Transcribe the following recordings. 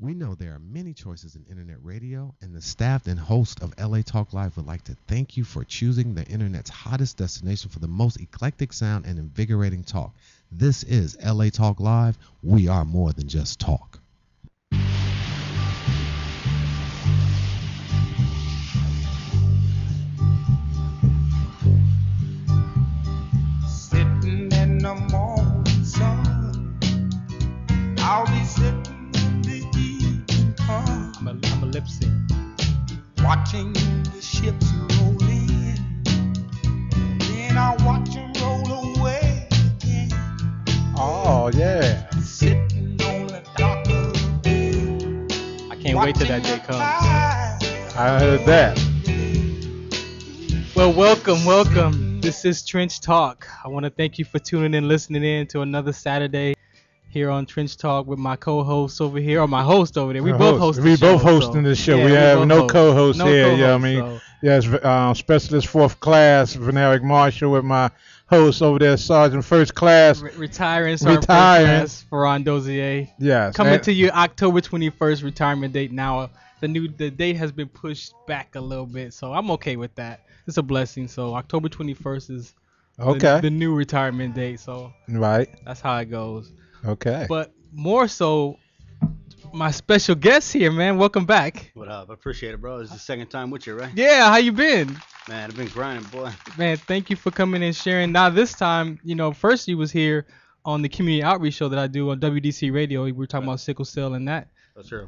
We know there are many choices in internet radio, and the staff and host of LA Talk Live would like to thank you for choosing the internet's hottest destination for the most eclectic sound and invigorating talk. This is LA Talk Live. We are more than just talk. Sitting in the morning sun, I'll be sitting in the evening sun. I'm a lip sync. Watching the ships roll in, then I'll watch them roll away again. Oh, yeah. Sitting on a dock of the bay, I can't wait till that day comes. I heard that. Well, welcome. This is Trench Talk. I want to thank you for tuning in, listening in to another Saturday here on Trench Talk with my co-host over here, or my host over there. We both host the show. We both hosting this show. Yeah, we have both no host. co-host No here. co-host, Yeah, I mean, so. yes, specialist fourth class, Veneric Marshall, with my host over there, Sergeant First Class. Retiring Sergeant First Class, Ferran Dozier. Yes. Coming to you October 21st, retirement date now. The date has been pushed back a little bit, so I'm okay with that. It's a blessing. So October 21st is the new retirement date. So right. That's how it goes. Okay. But more so, my special guest here, man. Welcome back. What up? I appreciate it, bro. This is the second time with you, right? Yeah, how you been? Man, I've been grinding, boy. Man, thank you for coming and sharing. Now this time, first you was here on the community outreach show that I do on WDC Radio. We were talking about sickle cell and that. That's sure.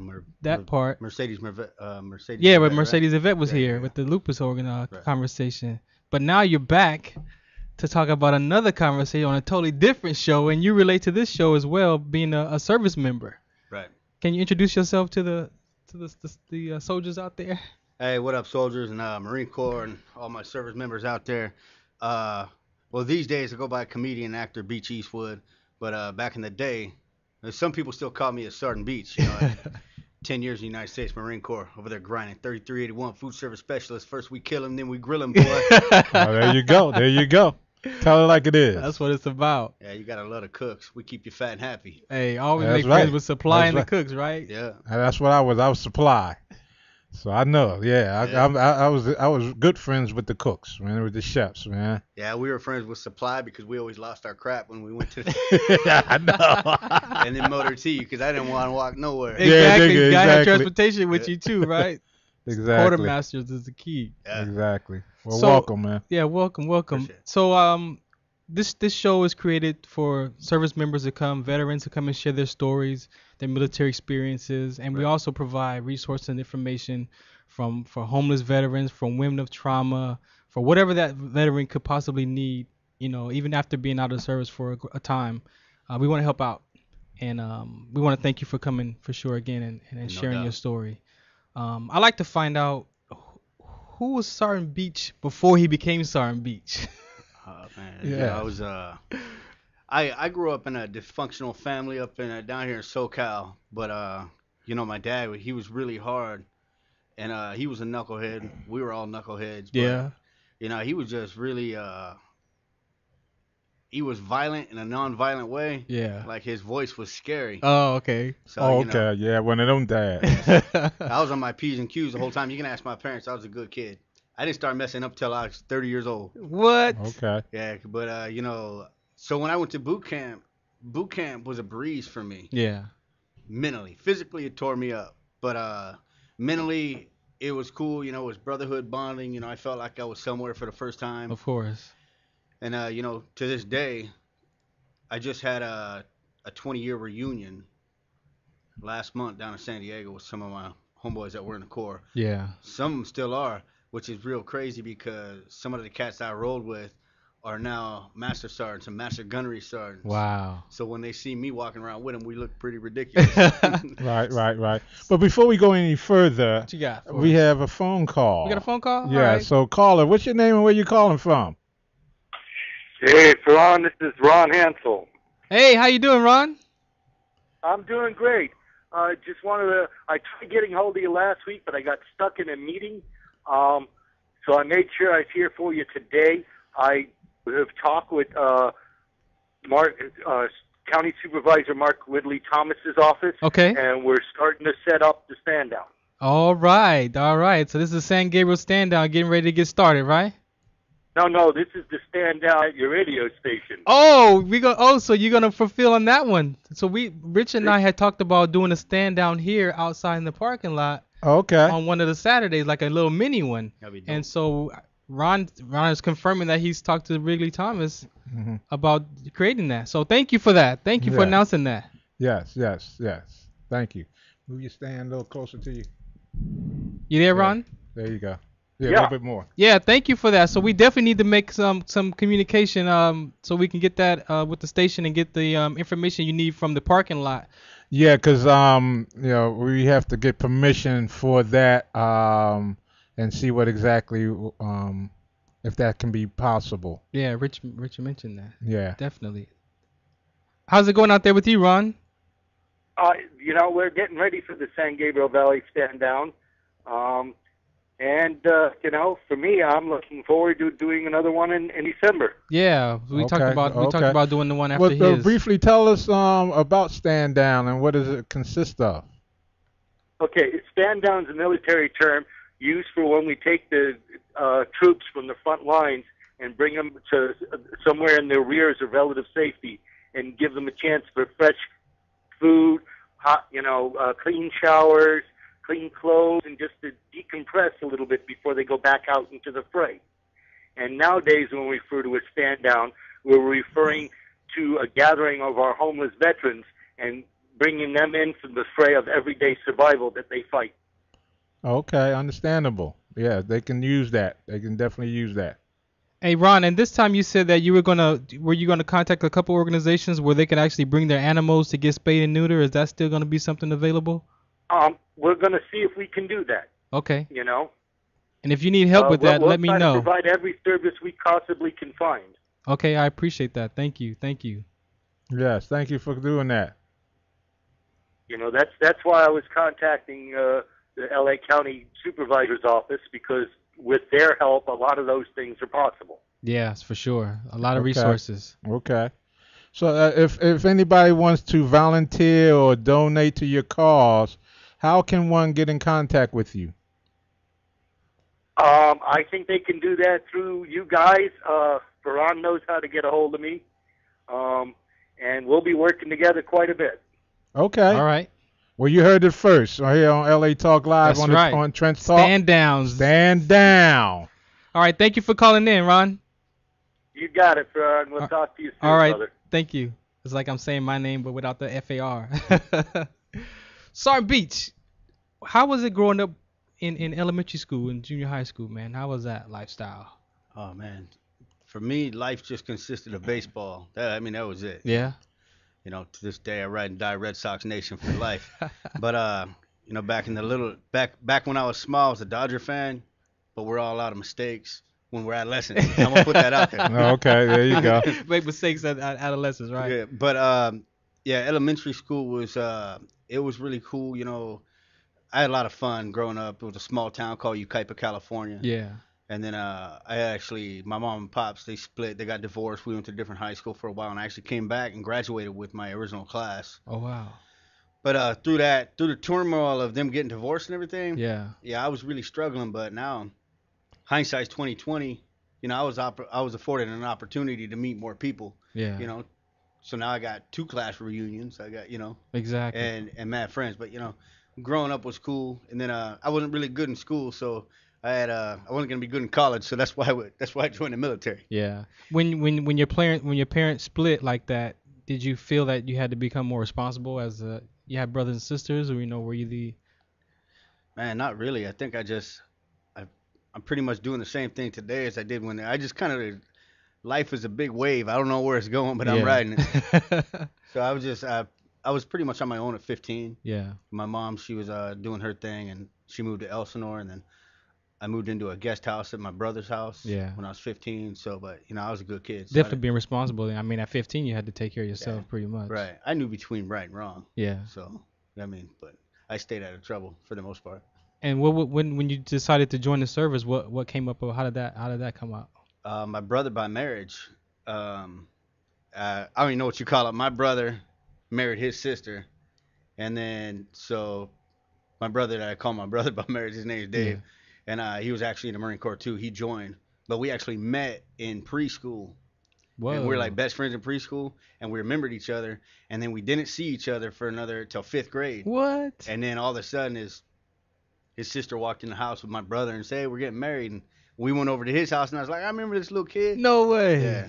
Part. Mercedes. Yeah, but Mercedes Yvette was here with the lupus conversation. But now you're back to talk about another conversation on a totally different show, and you relate to this show as well, being a service member. Right. Can you introduce yourself to the soldiers out there? Hey, what up, soldiers and Marine Corps and all my service members out there? Well, these days I go by comedian actor Beach Eastwood, but back in the day, some people still call me a Sergeant Beach. 10 years in the United States Marine Corps, over there grinding. 3381 food service specialist. First we kill him, then we grill him, boy. Oh, there you go. Tell it like it is. That's what it's about. Yeah, you gotta love the cooks. We keep you fat and happy. Hey, always make friends with supply and the cooks, right? Yeah. That's what I was. I was supply. So I know. Yeah, I was good friends with the cooks, man, with the chefs, man. Yeah, we were friends with supply because we always lost our crap when we went to yeah, I know. and then Motor T because I didn't want to walk nowhere. Exactly. You gotta have transportation with you too, right? Exactly. Quartermasters is the key. Yeah. Exactly. Well, welcome, man. Yeah, welcome. So this show is created for service members to come, veterans to come and share their stories, their military experiences, and we also provide resources and information for homeless veterans, from women of trauma, for whatever that veteran could possibly need, even after being out of service for a time. We want to help out, and we want to thank you for coming for sure again and sharing your story. I'd like to find out who was Sergeant Beach before he became Sergeant Beach. Man, yeah. I was I grew up in a dysfunctional family up in down here in SoCal, but my dad, he was really hard, and he was a knucklehead. We were all knuckleheads. But, yeah. He was just really he was violent in a non-violent way. Yeah. Like his voice was scary. Oh, okay. So, yeah, one of them dads. I was on my P's and Q's the whole time. You can ask my parents. I was a good kid. I didn't start messing up till I was 30 years old. What? Okay. Yeah, but so when I went to boot camp was a breeze for me. Yeah. Mentally, physically it tore me up, but mentally it was cool. It was brotherhood bonding. I felt like I was somewhere for the first time. Of course. And to this day, I just had a 20-year reunion last month down in San Diego with some of my homeboys that were in the Corps. Yeah. Some of them still are, which is real crazy because some of the cats I rolled with are now master sergeants and master gunnery sergeants. Wow. So when they see me walking around with them, we look pretty ridiculous. Right. But before we go any further, what you got? We have a phone call. We got a phone call? Yeah, all right. So caller, what's your name and where you calling from? Hey, Ferran, this is Ron Hansel. Hey, how you doing, Ron? I'm doing great. I tried getting hold of you last week, but I got stuck in a meeting. So I made sure I was here for you today. I have talked with County Supervisor Mark Ridley Thomas's office. Okay. And we're starting to set up the stand down. All right. So this is San Gabriel stand down, getting ready to get started, right? No, this is the stand down at your radio station. So you're gonna fulfill on that one. So Rich and I had talked about doing a stand down here outside in the parking lot Okay. on one of the Saturdays, like a little mini one. That'd be dope. And so Ron is confirming that he's talked to Wrigley Thomas Hmm. about creating that. So thank you for that. Thank you for Yeah. announcing that. Yes. Thank you. Move your stand a little closer to you. You there, Yeah. Ron? There you go. Yeah, a Yeah. little bit more. Yeah, thank you for that. So we definitely need to make some communication so we can get that with the station and get the information you need from the parking lot. Yeah, 'cause we have to get permission for that and see what exactly if that can be possible. Yeah, Rich mentioned that. Yeah. Definitely. How's it going out there with you, Ron? We're getting ready for the San Gabriel Valley stand down. For me, I'm looking forward to doing another one in December. Yeah, we talked Okay, about doing the one after Well, his. briefly tell us about stand down and what does it consist of? Okay, stand down is a military term used for when we take the troops from the front lines and bring them to somewhere in their rears of relative safety and give them a chance for fresh food, clean showers, clean clothes, and just to decompress a little bit before they go back out into the fray. And nowadays, when we refer to a stand down, we're referring to a gathering of our homeless veterans and bringing them into the fray of everyday survival that they fight. Okay, understandable. Yeah, they can use that. They can definitely use that. Hey, Ron, and this time you said that you were gonna contact a couple organizations where they can actually bring their animals to get spayed and neuter. Is that still gonna be something available? We're going to see if we can do that. Okay. You know. And if you need help with that, we'll let me try know. to provide every service we possibly can find. Okay, I appreciate that. Thank you. Yes, thank you for doing that. That's why I was contacting the LA County Supervisor's office, because with their help, a lot of those things are possible. Yes, for sure. A lot of Okay. resources. Okay. So if anybody wants to volunteer or donate to your cause, how can one get in contact with you? I think they can do that through you guys. Ferran knows how to get a hold of me. And we'll be working together quite a bit. Okay. All right. Well, you heard it first right here on LA Talk Live That's right. on Trent Talk. Stand downs. Stand down. All right. Thank you for calling in, Ron. You got it, Ferran. We'll talk to you soon, All right. brother. Thank you. It's like I'm saying my name, but without the FAR. Sergeant Beach, how was it growing up in elementary school and junior high school, man? How was that lifestyle? Oh man, for me, life just consisted of baseball. That was it. Yeah. To this day, I ride and die Red Sox Nation for life. But back in the back when I was small, I was a Dodger fan. But we're all out of mistakes when we're adolescents. I'm gonna put that out there. Okay, there you go. Make mistakes at adolescence, right? Yeah, but elementary school was it was really cool. I had a lot of fun growing up. It was a small town called Yucaipa, California. Yeah. And then my mom and pops, they split. They got divorced. We went to a different high school for a while, and I actually came back and graduated with my original class. Oh wow. But through the turmoil of them getting divorced and everything, Yeah. I was really struggling. But now, hindsight's 2020. I was afforded an opportunity to meet more people. Yeah. So now I got 2 class reunions. I got Exactly. and mad friends. But growing up was cool. And then I wasn't really good in school, so I wasn't gonna be good in college. So that's why I joined the military. Yeah. When your parents split like that, did you feel that you had to become more responsible as you had brothers and sisters, or were you the? Man, not really. I think I'm pretty much doing the same thing today as I did when I just kind of, life is a big wave. I don't know where it's going, but I'm riding it. So I was pretty much on my own at 15. Yeah. My mom, she was doing her thing, and she moved to Elsinore, and then I moved into a guest house at my brother's house when I was 15. So, but I was a good kid. So Definitely being responsible. I mean, at 15, you had to take care of yourself pretty much. Right. I knew between right and wrong. Yeah. So, but I stayed out of trouble for the most part. And when you decided to join the service, what came up? Or how did that come out? My brother by marriage, I don't even know what you call it. My brother married his sister, and then so my brother that I call my brother, but married his name is Dave, and he was actually in the Marine Corps too. He joined, but we actually met in preschool. Whoa. And we were like best friends in preschool, and we remembered each other, and then we didn't see each other for till 5th grade. What? And then all of a sudden, his sister walked in the house with my brother and said, "Hey, we're getting married." And we went over to his house, and I was like, "I remember this little kid." No way. Yeah.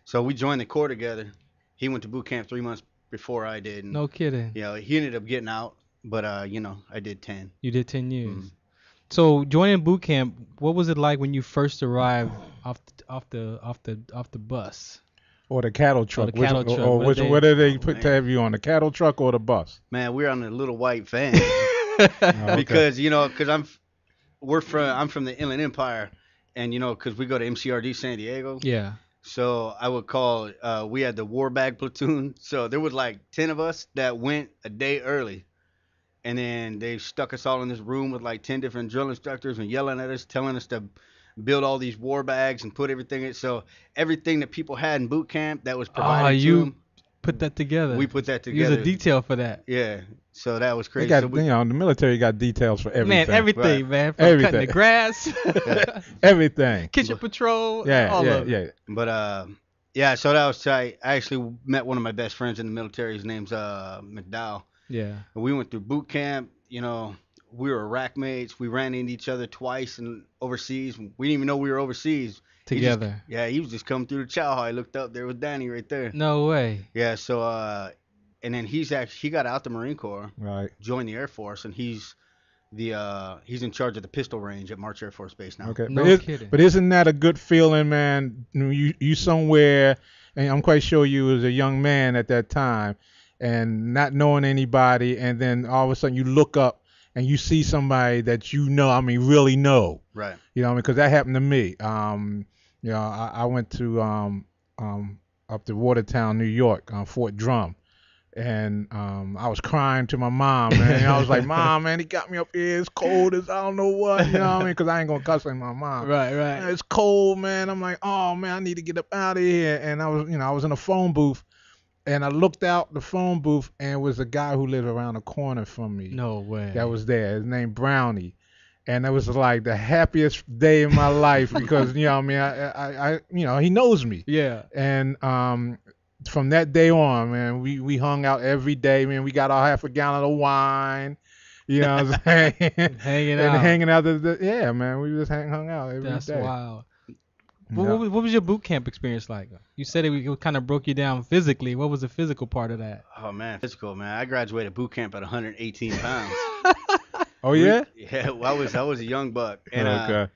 So we joined the Corps together. He went to boot camp 3 months before I did. And, No kidding. you know, he ended up getting out, but I did 10. You did 10 years. Mhm. So joining boot camp, what was it like when you first arrived off the bus? Or the cattle truck. the cattle truck. Or What what did they put man. to have you on, the cattle truck or the bus? Man, we're on a little white van Oh, okay. because I'm from the Inland Empire, and because we go to MCRD San Diego. Yeah. So I would call. We had the war bag platoon. So there was like 10 of us that went a day early, and then they stuck us all in this room with like 10 different drill instructors and yelling at us, telling us to build all these war bags and put everything in. So everything that people had in boot camp that was provided to you them, put that together. we put that You was together. a detail for that. Yeah. So that was They crazy. got, So we- the military got details for everything. Man, everything, Right. man. From Everything. cutting the grass, Everything. kitchen patrol, Yeah, all yeah, of it. yeah. But yeah. So that was tight. I actually met one of my best friends in the military. His name's McDowell. Yeah. And we went through boot camp. We were rack mates. We ran into each other twice and overseas. We didn't even know we were overseas. Together. He was just coming through the chow hall. I looked up, there was Danny right there. No way. Yeah, so and then he got out the Marine Corps, Right. joined the Air Force, and he's in charge of the pistol range at March Air Force Base now. Okay. No but kidding. But isn't that a good feeling, man? You somewhere, and I'm quite sure you was a young man at that time, and not knowing anybody, and then all of a sudden you look up and you see somebody that really know. Right. Because that happened to me. I went to up to Watertown, New York, Fort Drum, and I was crying to my mom, man. And I was like, "Mom, man, he got me up here. It's cold as I don't know what." Because I ain't gonna cuss like my mom. Right, "Man, right. it's cold, man." I'm like, "Oh man, I need to get up out of here." And I was in a phone booth, and I looked out the phone booth, and it was a guy who lived around the corner from me. No way. That was there. His name Brownie. And it was like the happiest day in my life because I he knows me. Yeah. And from that day on, man, we hung out every day, man. We got our half a gallon of wine, what I'm saying? Hanging and out. hanging out. Yeah, man, we just hung out every day. That's wild. Yeah. What was your boot camp experience like? You said it kind of broke you down physically. What was the physical part of that? Oh man, physical man. I graduated boot camp at 118 pounds. Oh yeah. Yeah, well, I was a young buck. And Okay.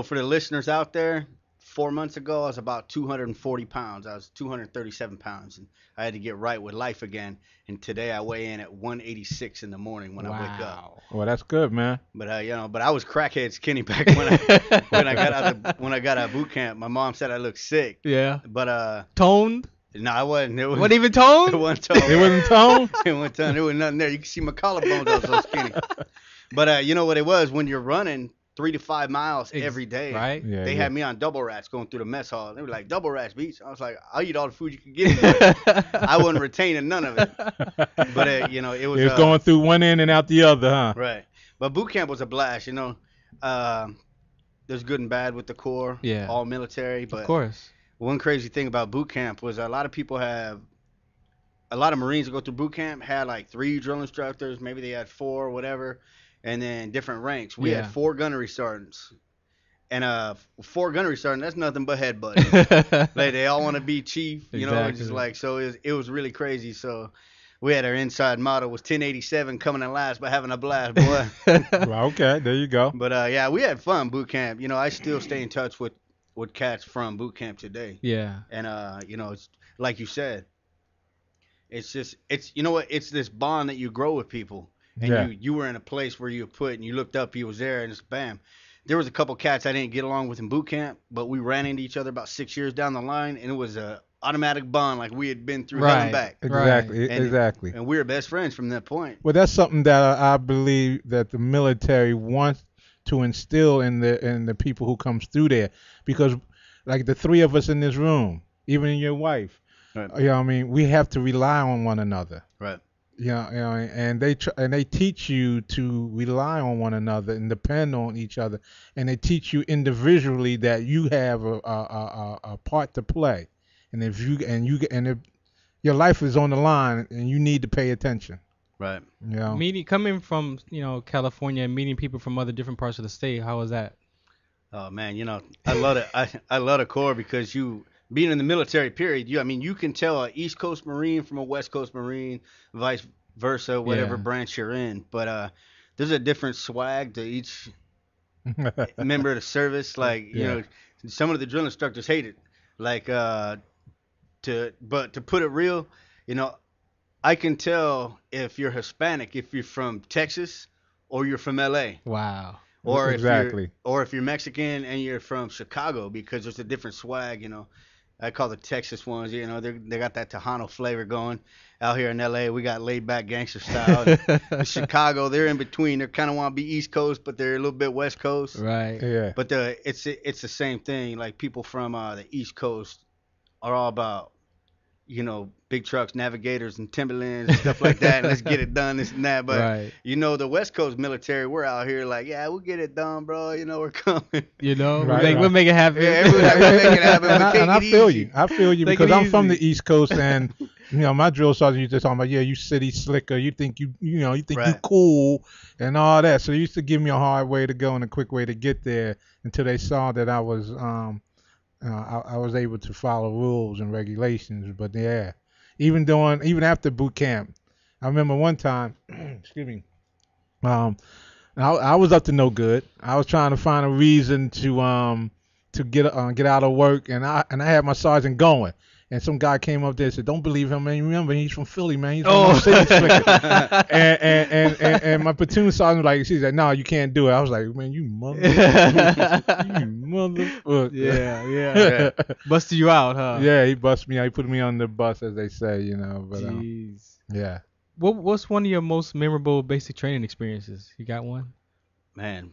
for the listeners out there, 4 months ago I was about 240 pounds. I was 237 pounds, and I had to get right with life again. And today I weigh in at 186 in the morning when I wake up. Well, that's good, man. But but I was crackhead skinny back when I got out of boot camp. My mom said I looked sick, Yeah. but Toned? no, I wasn't. It was What even it toned? wasn't tone. It wasn't tone. It wasn't tone. There was nothing there. You can see my collarbones. I was so skinny. But you know what it was when you're running 3 to 5 miles every day. Right? Yeah, They yeah. had me on double rats going through the mess hall. They were like, double rats, Beach. I was like, I'll eat all the food you can get me. I wasn't retaining none of it. But, it was. It was going through one end and out the other, huh? Right. But boot camp was a blast, There's good and bad with the Corps. Yeah. All military. But Of course. one crazy thing about boot camp was a lot of Marines that go through boot camp had like 3 drill instructors. Maybe they had 4 or whatever. And then different ranks. We Yeah. had 4 gunnery sergeants. And 4 gunnery sergeants, that's nothing but headbutting. Like they all want to be chief, just Exactly. like, so it was really crazy. So we had our inside motto was 1087 coming in last but having a blast, boy. Well, okay, there you go. But yeah, we had fun boot camp. I still stay in touch with cats from boot camp today. Yeah. And it's like you said, it's just it's this bond that you grow with people. And Yeah. you were in a place where you were put and you looked up, he was there, and it's bam. There was a couple cats I didn't get along with in boot camp, but we ran into each other about 6 years down the line, and it was a automatic bond like we had been through hell and back. Exactly, And- exactly. And we were best friends from that point. Well, that's something that I believe that the military wants to instill in the people who comes through there, because like the 3 of us in this room, even your wife, Right. You know what I mean? We have to rely on one another. Right. And they teach you to rely on one another and depend on each other, and they teach you individually that you have a part to play, and if your life is on the line and you need to pay attention. Right. Coming from California and meeting people from other different parts of the state, how was that? Oh man, I love it. I love the Corps because being in the military period, you can tell an East Coast Marine from a West Coast Marine, vice versa, whatever branch you're in. But there's a different swag to each member of the service. Like some of the drill instructors hate it. Like to put it real, I can tell if you're Hispanic, if you're from Texas or you're from LA. Wow. Or exactly. if you're Mexican and you're from Chicago, because there's a different swag, I call the Texas ones, they got that Tejano flavor going. Out here in LA, we got laid back gangster style. In Chicago, they're in between. They kind of want to be East Coast, but they're a little bit West Coast. Right. Yeah. But it's the same thing. Like people from the East Coast are all about, big trucks, Navigators, and Timberlands and stuff like that. And let's get it done, this and that. But right. The West Coast military, we're out here like, yeah, we'll get it done, bro. We're coming. We'll make it happen. Yeah, we'll make it happen. And I feel you. I feel you because I'm from easy. the East Coast, and my drill sergeant used to talk about, you city slicker, you think you cool and all that. So they used to give me a hard way to go and a quick way to get there until they saw that I was I was able to follow rules and regulations. But yeah, even after boot camp, I remember one time, excuse me, I was up to no good. I was trying to find a reason to get out of work, and I had my sergeant going. And some guy came up there and said, "Don't believe him, man. Remember, he's from Philly, man. He's from City Slicker." and my platoon sergeant was like, she said, "No, you can't do it." I was like, "Man, you mother, Yeah. Busted you out, huh? Yeah, he busted me out. He put me on the bus, as they say, But Jeez. yeah. What's one of your most memorable basic training experiences? You got one? Man,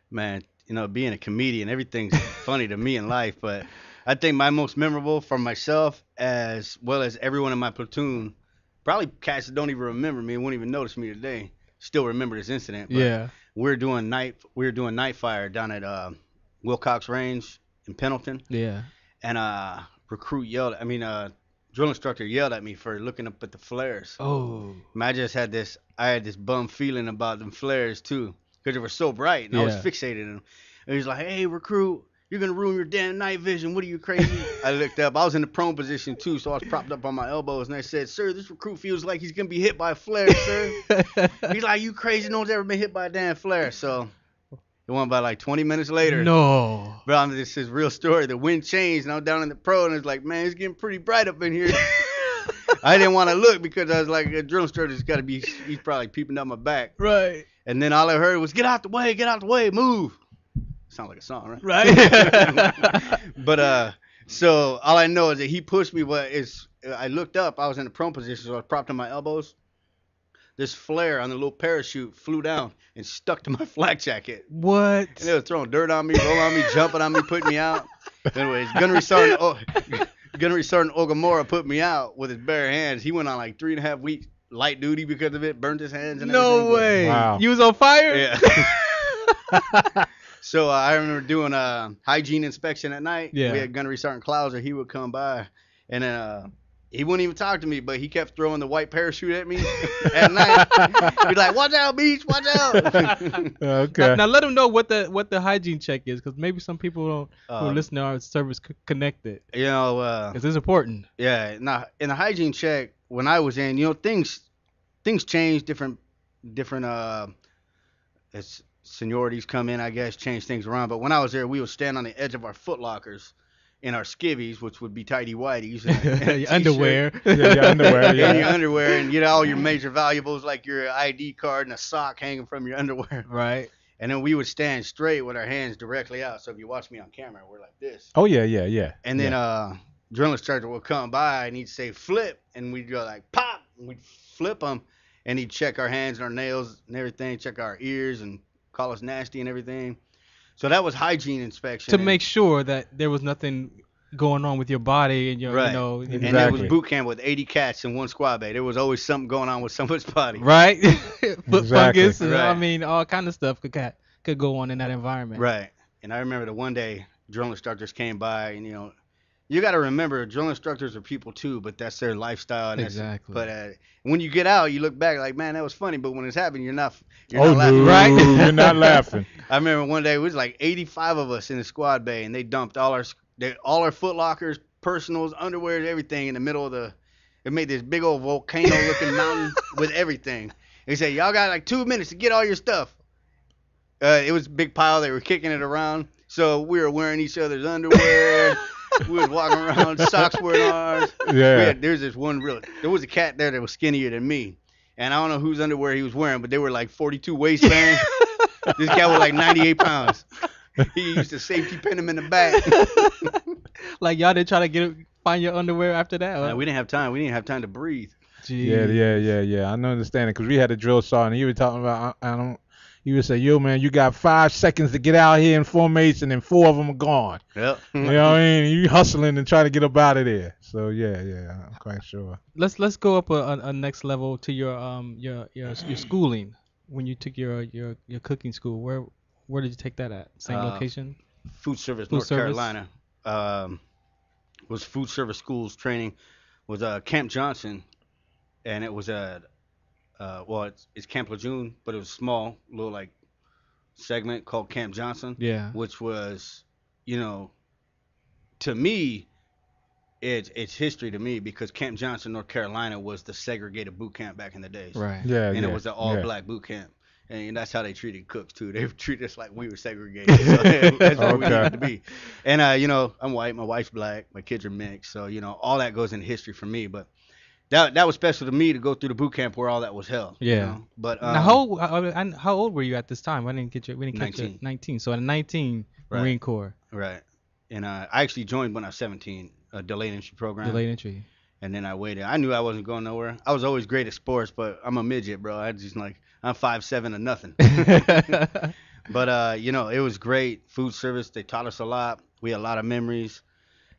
being a comedian, everything's funny to me in life, but I think my most memorable for myself, as well as everyone in my platoon, probably cats that don't even remember me and won't even notice me today, still remember this incident. But Yeah. we were doing night fire down at Wilcox Range in Pendleton. Yeah. And drill instructor yelled at me for looking up at the flares. Oh. And I had this bum feeling about them flares too, because they were so bright, and I was fixated on them. And he's like, "Hey, recruit, you're going to ruin your damn night vision. What are you, crazy?" I looked up. I was in the prone position, too, so I was propped up on my elbows. And I said, "Sir, this recruit feels like he's going to be hit by a flare, sir." He's like, "You crazy? No one's ever been hit by a damn flare." So it went by like 20 minutes later. No. Bro, this is real story. The wind changed, and I was down in the pro, and it's like, man, it's getting pretty bright up in here. I didn't want to look because I was like, a drill instructor's got to be, he's probably peeping down my back. Right. And then all I heard was, get out the way, move." Sound like a song, right? Right. But so all I know is that he pushed me. I looked up. I was in the prone position, so I was propped on my elbows. This flare on the little parachute flew down and stuck to my flak jacket. What? And they were throwing dirt on me, rolling on me, jumping on me, putting me out. Anyways, Gunnery Sergeant Ogamora put me out with his bare hands. He went on like 3.5 weeks light duty because of it. Burned his hands and everything. No way. Wow. You was on fire? Yeah. So I remember doing a hygiene inspection at night. Yeah. We had Gunnery Sergeant Clouser. He would come by, and then he wouldn't even talk to me, but he kept throwing the white parachute at me at night. He'd be like, "Watch out, Beach! Watch out!" Okay. Now let them know what the hygiene check is, because maybe some people who listen to our service connected. Because it's important. Yeah. Now in the hygiene check, when I was in, things change. Different seniorities come in, I guess, change things around. But when I was there, we would stand on the edge of our foot lockers in our skivvies, which would be tighty whities, and Your underwear. Your underwear. Yeah. and your underwear, and all your major valuables like your ID card and a sock hanging from your underwear. Right. And then we would stand straight with our hands directly out. So if you watch me on camera, we're like this. Oh yeah. And then drill instructor would come by and he'd say flip, and we'd go like pop, and we'd flip them, and he'd check our hands and our nails and everything, check our ears and call us nasty and everything. So that was hygiene inspection. To make sure that there was nothing going on with your body and your, Right. you know, And Exactly. it was boot camp with 80 cats in one squad bay. There was always something going on with somebody's body. right? Foot Exactly. fungus, and I Right. mean, all kind of stuff could go on in that environment. Right. And I remember the one day drill instructors came by, and you got to remember drill instructors are people too, but that's their lifestyle. And Exactly. But when you get out, you look back like, man, that was funny. But when it's happening, you're not Oh laughing. no, Right? you're not laughing. I remember one day it was like 85 of us in the squad bay, and they dumped all our Foot Lockers, personals, underwear, everything in the middle of It made this big old volcano-looking mountain with everything. They said, y'all got like 2 minutes to get all your stuff. It was a big pile. They were kicking it around. So we were wearing each other's underwear. We was walking around. Socks were in ours. Yeah. There was a cat there that was skinnier than me. And I don't know whose underwear he was wearing, but they were like 42 waistband. This guy was like 98 pounds. He used to safety pin him in the back. Like y'all didn't try to find your underwear after that? We didn't have time. We didn't have time to breathe. Yeah. I understand it because we had a drill sergeant. And he was talking about, he would say, yo, man, you got 5 seconds to get out here in formation and 4 of them are gone. Yep. You know what I mean? You hustling and trying to get up out of there. So, yeah, I'm quite sure. Let's go up a next level to your schooling. When you took your cooking school, where did you take that at? Same location? Food service, Food North service? Carolina. Was food service schools training was Camp Johnson, and it was it's Camp Lejeune, but it was a small little like segment called Camp Johnson, Yeah. which was, to me, it's history to me because Camp Johnson, North Carolina, was the segregated boot camp back in the days. Right. Yeah, And yeah. it was an all-black boot camp. And that's how they treated cooks, too. They treated us like we were segregated. So that's where we Okay. needed to be. And, I'm white. My wife's black. My kids are mixed. So, all that goes into history for me. But that was special to me to go through the boot camp where all that was held. Yeah. But Now, how old were you at this time? I didn't get you. We didn't catch you. 19. 19. So at 19, Right. Marine Corps, Right. And I actually joined when I was 17, a delayed entry program. delayed entry. And then I waited. I knew I wasn't going nowhere. I was always great at sports, but I'm a midget, bro. I'm 5'7" and nothing. But it was great. Food service, they taught us a lot. We had a lot of memories.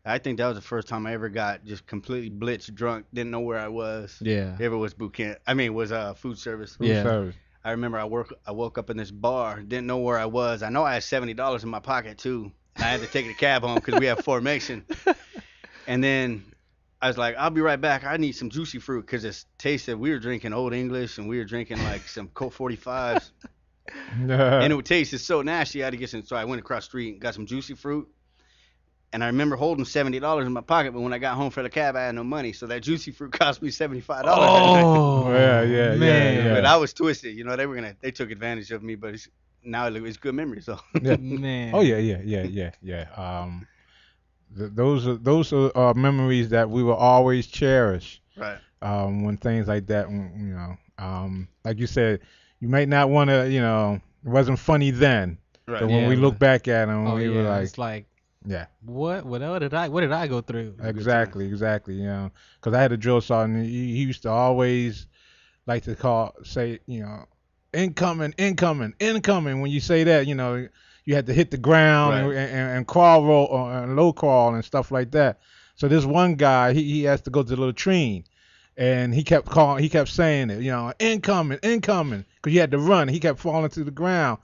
I think that was the first time I ever got just completely blitzed, drunk, didn't know where I was. Yeah. Ever was boot camp. Was food service. Yeah. Service. I remember I woke up in this bar, didn't know where I was. I know I had $70 in my pocket too. I had to take the cab home because we had formation. And then I was like, I'll be right back. I need some juicy fruit because it tasted. We were drinking Old English and we were drinking like some Colt 45s. And it tasted so nasty. I had to get some. So I went across the street and got some juicy fruit. And I remember holding $70 in my pocket, but when I got home for the cab, I had no money. So that juicy fruit cost me $75. Oh, Yeah, man. But I was twisted. They took advantage of me, but now it's good memory. So Yeah. Man. Oh yeah. Those are memories that we will always cherish. right. When things like that, like you said, you might not want to, it wasn't funny then, Right. but when Yeah, we look but- back at them, Oh, we yeah. were like, It's like, yeah, what did I go through? exactly, because I had a drill sergeant, he used to always like to say, incoming. When you say that, you had to hit the ground Right. and crawl roll and low crawl and stuff like that. So this one guy, he has to go to the latrine, and he kept saying it, incoming, because you had to run. He kept falling to the ground,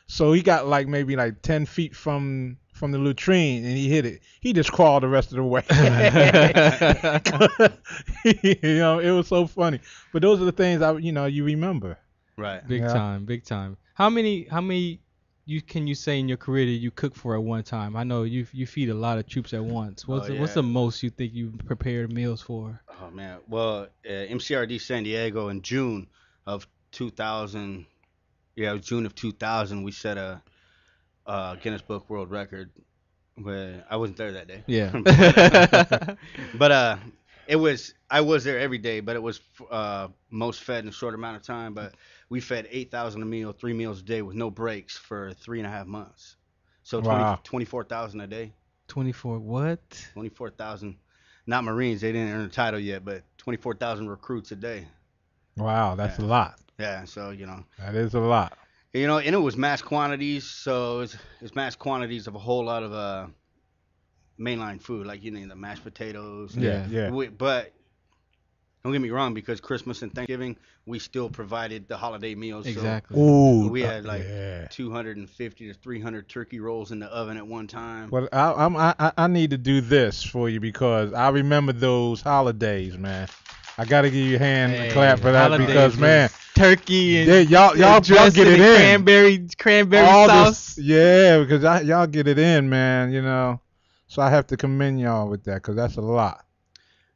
so he got maybe 10 feet from the latrine, and he hit it. He just crawled the rest of the way. It was so funny. But those are the things you remember. Right. Big Yeah. time, big time. How many can you say in your career that you cook for at one time? I know you feed a lot of troops at once. What's Oh, what's yeah. the most you think you prepared meals for? Oh man. Well, MCRD San Diego in June of 2000. Yeah, it was June of 2000. We set a Guinness Book World Record. Where I wasn't there that day. Yeah. But I was there every day, but it was most fed in a short amount of time. But we fed 8,000 a meal, 3 meals a day with no breaks for 3.5 months. So Wow. 24,000 a day. 24 what? 24,000. Not Marines, they didn't earn a title yet, but 24,000 recruits a day. Wow, that's Yeah. a lot. Yeah, so That is a lot. and it was mass quantities, so it's mass quantities of a whole lot of mainline food, like the mashed potatoes. Yeah. But don't get me wrong, because Christmas and Thanksgiving, we still provided the holiday meals. Exactly. Ooh, So we had like yeah. 250 to 300 turkey rolls in the oven at one time. Well, I need to do this for you because I remember those holidays, man. I got to give you a hand clap for that holidays because, was man, turkey and y'all dressed get it in. cranberry All sauce. because y'all get it in, man. So I have to commend y'all with that because that's a lot.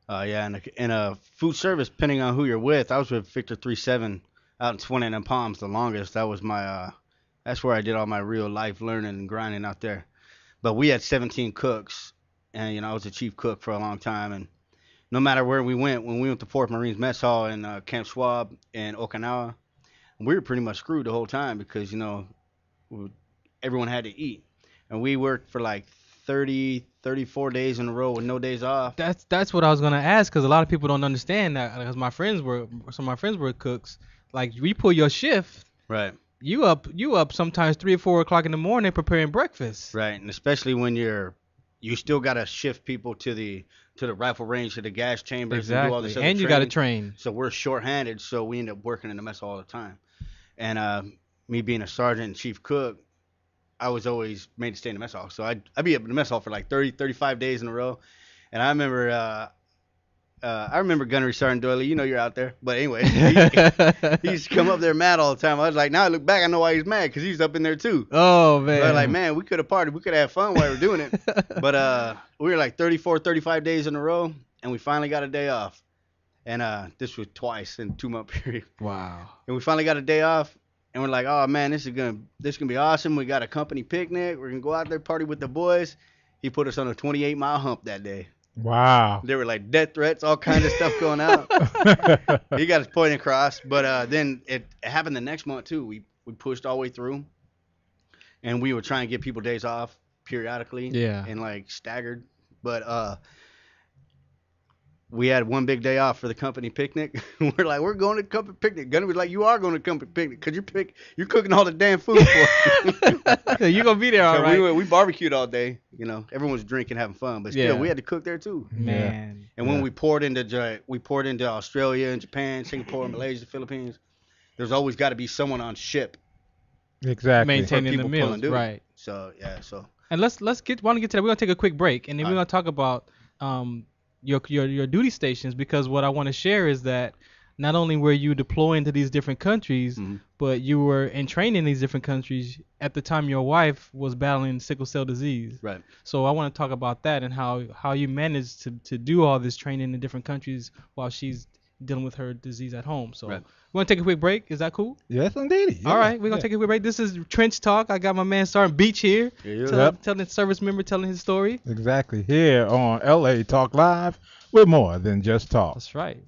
Yeah, and a food service, depending on who you're with. I was with Victor 37 out in Swinton and Palms the longest. That was my that's where I did all my real life learning and grinding out there. But we had 17 cooks, and I was a chief cook for a long time. And no matter where we went, when we went to Fourth Marines Mess Hall in Camp Schwab in Okinawa, we were pretty much screwed the whole time because everyone had to eat, and we worked for like 34 days in a row with no days off. That's what I was gonna ask, because a lot of people don't understand that. Because some of my friends were cooks. Like, we pull your shift, Right. you up sometimes 3 or 4 o'clock in the morning preparing breakfast. Right, and especially when you still gotta shift people to the rifle range, to the gas chambers, and do all this Exactly. other And you got to training. train. So we're short-handed, so we end up working in the mess hall all the time. And me being a sergeant and chief cook, I was always made to stay in the mess hall. So I'd be up in the mess hall for like 30, 35 days in a row. And I remember Gunnery Sergeant Doyley. You're out there. But anyway, he used to come up there mad all the time. I was like, now I look back, I know why he's mad, because he's up in there too. Oh, man. But like, man, we could have partied. We could have had fun while we were doing it. But we were like 34, 35 days in a row, and we finally got a day off. And this was twice in a 2-month period. Wow. And we finally got a day off, and we're like, oh man, this is gonna be awesome. We got a company picnic. We're gonna go out there, party with the boys. He put us on a 28-mile hump that day. Wow. There were like death threats, all kinds of stuff going out. He got his point across, but then it happened the next month too. We pushed all the way through, and we were trying to get people days off periodically. Yeah. And like staggered, but we had one big day off for the company picnic. We're like, we're going to the company picnic. Gunner was like, you are going to the company picnic because you're cooking all the damn food for us. So you gonna be there, all So right? we barbecued all day. Everyone was drinking, having fun, but still, Yeah. we had to cook there too. Man. And when we poured into Australia and Japan, Singapore, Malaysia, Philippines, there's always got to be someone on ship Exactly. Maintaining the people meals, pulling duty. right? So yeah, so And want to get to that. We're gonna take a quick break, and then we're All gonna talk about your duty stations, because what I want to share is that not only were you deploying to these different countries, Mhm. but you were in training in these different countries at the time your wife was battling sickle cell disease. right. So I want to talk about that and how you managed to do all this training in different countries while she's dealing with her disease at home. So Right. we're gonna take a quick break. Is that cool? Yes, indeed. All right, we're gonna take a quick break. This is Trench Talk. I got my man Sergeant Beach here, Yep. telling service member telling his story. Exactly. Here on LA Talk Live, we're more than just talk. That's right.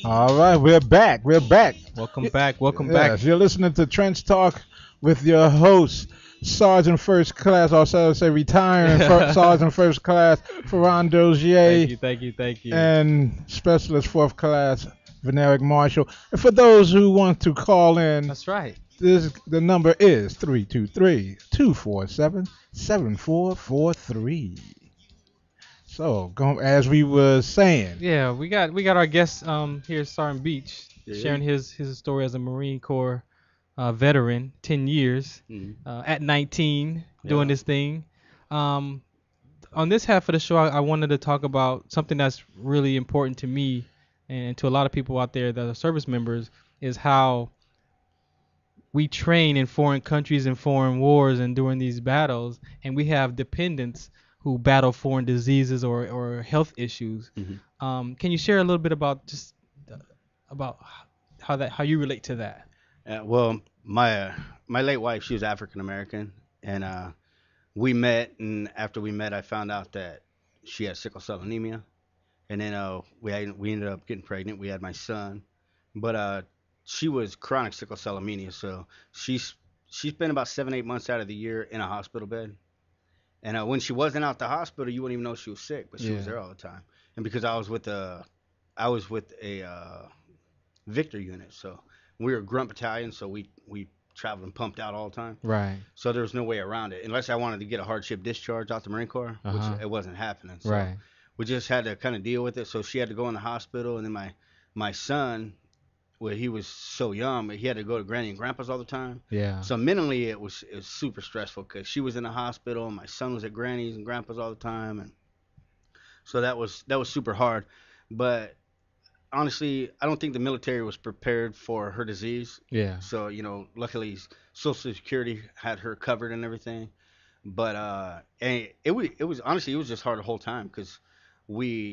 All right, we're back. We're back. Welcome back. Welcome Yes, back. you're listening to Trench Talk with your host, Sergeant First Class, or shall I say retiring Sergeant First Class, Ferran Dozier, Thank you. and Specialist Fourth Class, Veneric Marshall. And for those who want to call in, That's right. the number is 323-247-7443. So, as we were saying, Yeah, we got our guest here, Sergeant Beach, Yeah. sharing his story as a Marine Corps veteran, 10 years, at 19, doing Yeah. this thing. On this half of the show, I wanted to talk about something that's really important to me and to a lot of people out there that are service members, is how we train in foreign countries and foreign wars and during these battles, and we have dependents who battle foreign diseases or health issues. Can you share a little bit about just about how you relate to that? Well, my late wife, she was African American, and we met. And after we met, I found out that she had sickle cell anemia, and then we ended up getting pregnant. We had my son, but she was chronic sickle cell anemia, so she spent about 7-8 months out of the year in a hospital bed. And when she wasn't out the hospital, you wouldn't even know she was sick, but she was Yeah. there all the time. And because I was with a Victor unit, so we were Grunt Battalion, so we traveled and pumped out all the time. Right. So there was no way around it, unless I wanted to get a hardship discharge out the Marine Corps, Uh-huh. which it wasn't happening. So Right. we just had to kind of deal with it. So she had to go in the hospital, and then my son, well, he was so young, but he had to go to Granny and Grandpa's all the time. Yeah. So mentally, it was super stressful because she was in the hospital, and my son was at Granny's and Grandpa's all the time, and so that was super hard. But honestly, I don't think the military was prepared for her disease. Yeah. So luckily, Social Security had her covered and everything. But and it was honestly, it was just hard the whole time because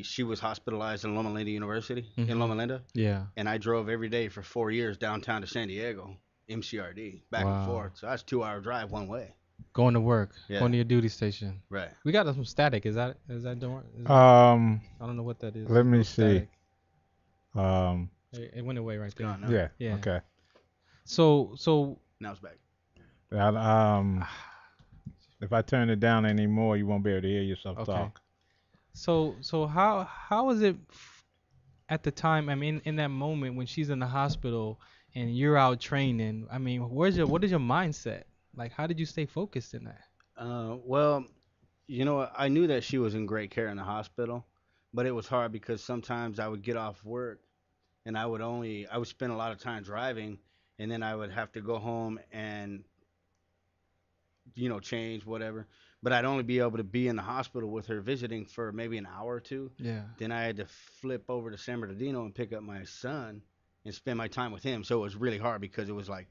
she was hospitalized in Loma Linda University in Loma Linda, Yeah. and I drove every day for 4 years downtown to San Diego, MCRD, back Wow. and forth. So that's a 2-hour drive one way. Going to work. Yeah. Going to your duty station. Right. We got some static. Is that doing? Uh, I don't know what that is. let me Static. see. It went away right there. Gone now. Yeah. Yeah. Okay. So Now it's back. If I turn it down anymore, you won't be able to hear yourself Okay. talk. So how is it at the time? I mean, in that moment when she's in the hospital and you're out training. I mean, what is your mindset? Like, how did you stay focused in that? Well, I knew that she was in great care in the hospital, but it was hard because sometimes I would get off work and I would spend a lot of time driving, and then I would have to go home and change whatever. But I'd only be able to be in the hospital with her visiting for maybe an hour or two. Yeah. Then I had to flip over to San Bernardino and pick up my son and spend my time with him. So it was really hard because it was like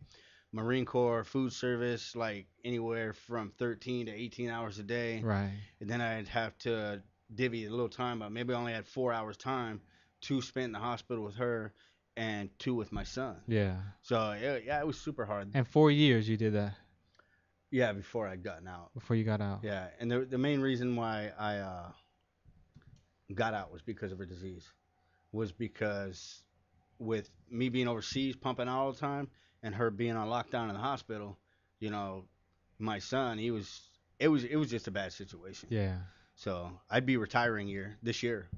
Marine Corps food service, like anywhere from 13 to 18 hours a day. Right. And then I'd have to divvy a little time, but maybe I only had 4 hours time, 2 spent in the hospital with her and 2 with my son. Yeah. So yeah, it was super hard. And 4 years you did that Yeah, before I'd gotten out. before you got out. Yeah, and the main reason why I got out was because of her disease. Was because with me being overseas pumping out all the time and her being on lockdown in the hospital, my son, it was just a bad situation. Yeah. So I'd be retiring this year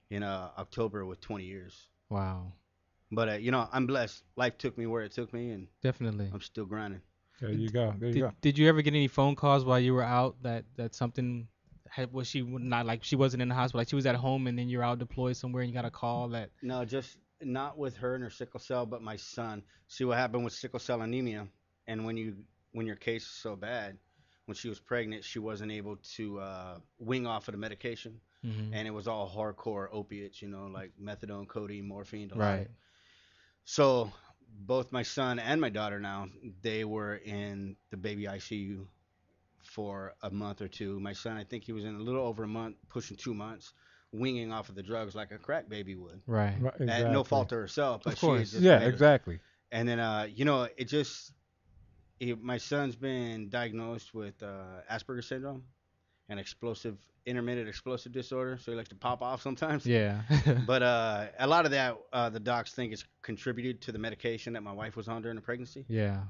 in October with 20 years. Wow. But I'm blessed. Life took me where it took me, and Definitely. I'm still grinding. There you go. There you go. Did you ever get any phone calls while you were out that something was she not like she wasn't in the hospital, like she was at home and then you're out deployed somewhere and you got a call that? No, just not with her and her sickle cell, but my son. See what happened with sickle cell anemia, and when your case is so bad, when she was pregnant, she wasn't able to wing off of the medication, and it was all hardcore opiates, like methadone, codeine, morphine, Dilaudid. Right. So both my son and my daughter now, they were in the baby ICU for a month or two. My son, I think he was in a little over a month, pushing 2 months, winging off of the drugs like a crack baby would. Right. Right, At no exactly. fault to herself, but Of she had course. just Yeah, made her- exactly. And then, my son's been diagnosed with Asperger's syndrome, an intermittent explosive disorder, so he likes to pop off sometimes. Yeah. But a lot of that, the docs think it's contributed to the medication that my wife was on during the pregnancy. Yeah.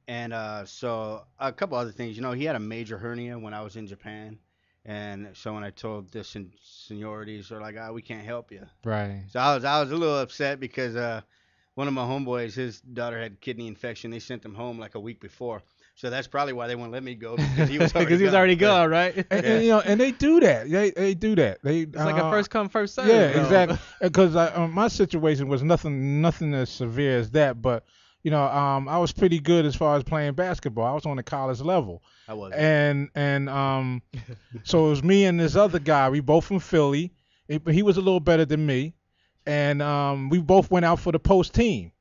And so a couple other things. He had a major hernia when I was in Japan. And so when I told the seniorities, they're like, we can't help you. Right. So I was a little upset because one of my homeboys, his daughter had kidney infection. They sent him home like a week before. So that's probably why they wouldn't let me go, because he was already gone, right? And they do that. They do that. It's like a first come, first serve. Yeah, exactly. Because my situation was nothing as severe as that, but I was pretty good as far as playing basketball. I was on the college level. I was. And so it was me and this other guy. We both from Philly. He was a little better than me, and we both went out for the post team.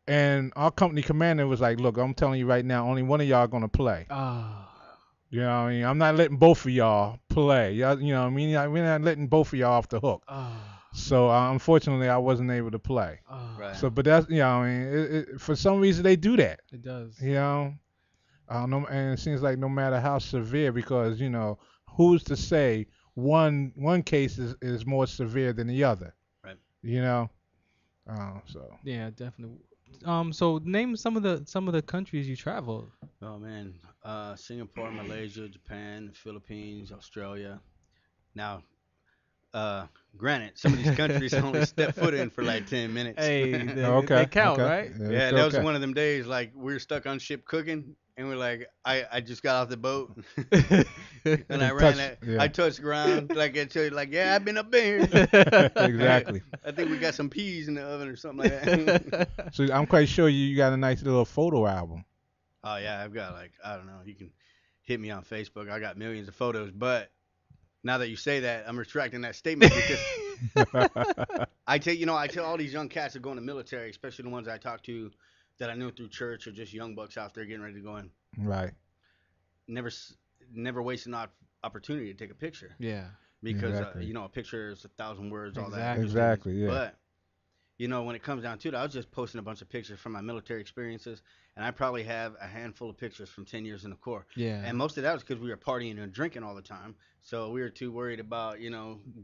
And our company commander was like, "Look, I'm telling you right now, only one of y'all gonna play. You know what I mean? I'm not letting both of y'all play. You know what I mean? We're not letting both of y'all off the hook." So unfortunately, I wasn't able to play. Right. So, but that's I mean, for some reason they do that. It does. I don't know, and it seems like no matter how severe, because who's to say one case is more severe than the other? Right. So. Yeah, definitely. So name some of the countries you traveled. Oh man, Singapore, Malaysia, Japan, Philippines, Australia. Now, granted, some of these countries only step foot in for like 10 minutes. Hey, they count, right? Yeah, that was one of them days. Like we were stuck on ship cooking, and we're like, I just got off the boat, and I ran that. Yeah. I touched ground, like I tell you, like I've been up here. Exactly. I think we got some peas in the oven or something like that. So I'm quite sure you got a nice little photo album. Oh yeah, I've got I don't know. You can hit me on Facebook. I got millions of photos, but now that you say that, I'm retracting that statement because I tell all these young cats that go in the military, especially the ones I talk to that I knew through church or just young bucks out there getting ready to go in. Right. Never waste an opportunity to take a picture. Yeah. Because exactly. A picture is 1,000 words, all that. Exactly. Yeah. But when it comes down to it, I was just posting a bunch of pictures from my military experiences, and I probably have a handful of pictures from 10 years in the Corps. Yeah. And most of that was because we were partying and drinking all the time. So we were too worried about,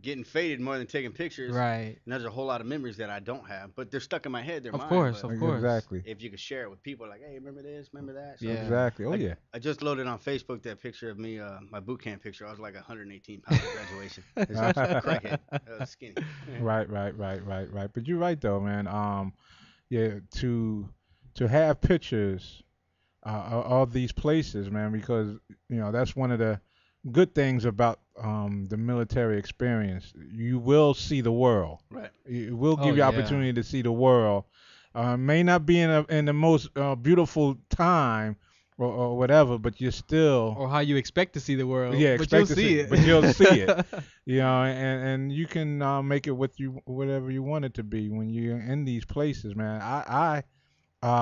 getting faded more than taking pictures. Right. And there's a whole lot of memories that I don't have, but they're stuck in my head. They're mine. Of course. Exactly. If you could share it with people, like, hey, remember this, remember that? So yeah. Exactly. Oh, yeah. I just loaded on Facebook that picture of me, my boot camp picture. I was like 118 pounds at graduation. It's like a crackhead. I was skinny. Right. But you're right, though, man. To have pictures of these places, man, because that's one of the good things about the military experience. You will see the world. Right. It will give you opportunity to see the world. May not be in the most beautiful time or whatever, but you're still. Or how you expect to see the world. Yeah, but you'll see it. But you'll see it. And you can make it whatever you want it to be when you're in these places, man. I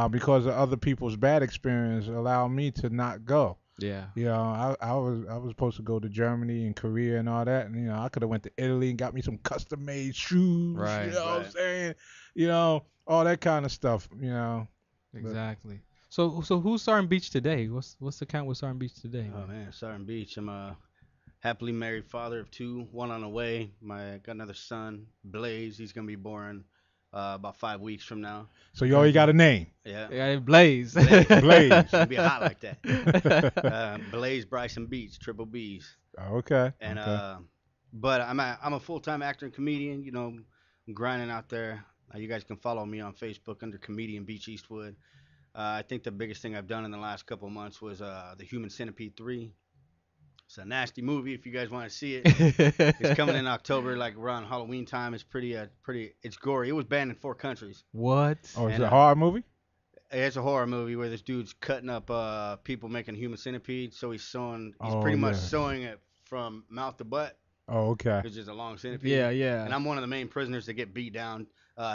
because of other people's bad experience, allow me to not go. Yeah. I was supposed to go to Germany and Korea and all that, and I could have went to Italy and got me some custom made shoes. Right. You know what I'm saying? All that kind of stuff. Exactly. So who's Sarton Beach today? What's the count with Sarton Beach today? Oh man, Sarton Beach. I'm a happily married father of two, one on the way. Got another son, Blaze. He's gonna be born about 5 weeks from now. So you already got a name. Yeah. Yeah, Blaze. Blaze. It'll be hot like that. Blaze Bryson Beats, triple B's. Okay. And okay. But I'm a full-time actor and comedian. I'm grinding out there. You guys can follow me on Facebook under Comedian Beach Eastwood. I think the biggest thing I've done in the last couple of months was The Human Centipede 3. It's a nasty movie if you guys want to see it. It's coming in October, like around Halloween time. It's pretty, it's gory. It was banned in 4 countries. What? Oh, is it a horror movie? It's a horror movie where this dude's cutting up people making human centipedes. So he's pretty much sewing it from mouth to butt. Oh, okay. Which is a long centipede. Yeah. And I'm one of the main prisoners that get beat down.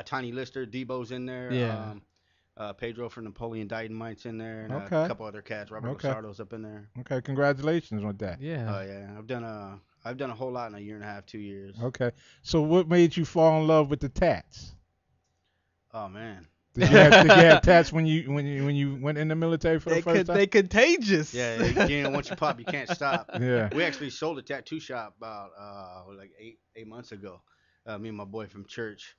Tiny Lister, Debo's in there. Yeah. Pedro from Napoleon Dynamite's in there, and Okay. a couple other cats. Robert Losardo's up in there. Okay, congratulations on that. Yeah. Oh yeah, I've done a whole lot in a year and a half, 2 years. Okay, so what made you fall in love with the tats? Oh man, Did you have tats when you went in the military for the first time? They contagious. Yeah, once you pop, you can't stop. Yeah. We actually sold a tattoo shop about like eight months ago. Me and my boy from church.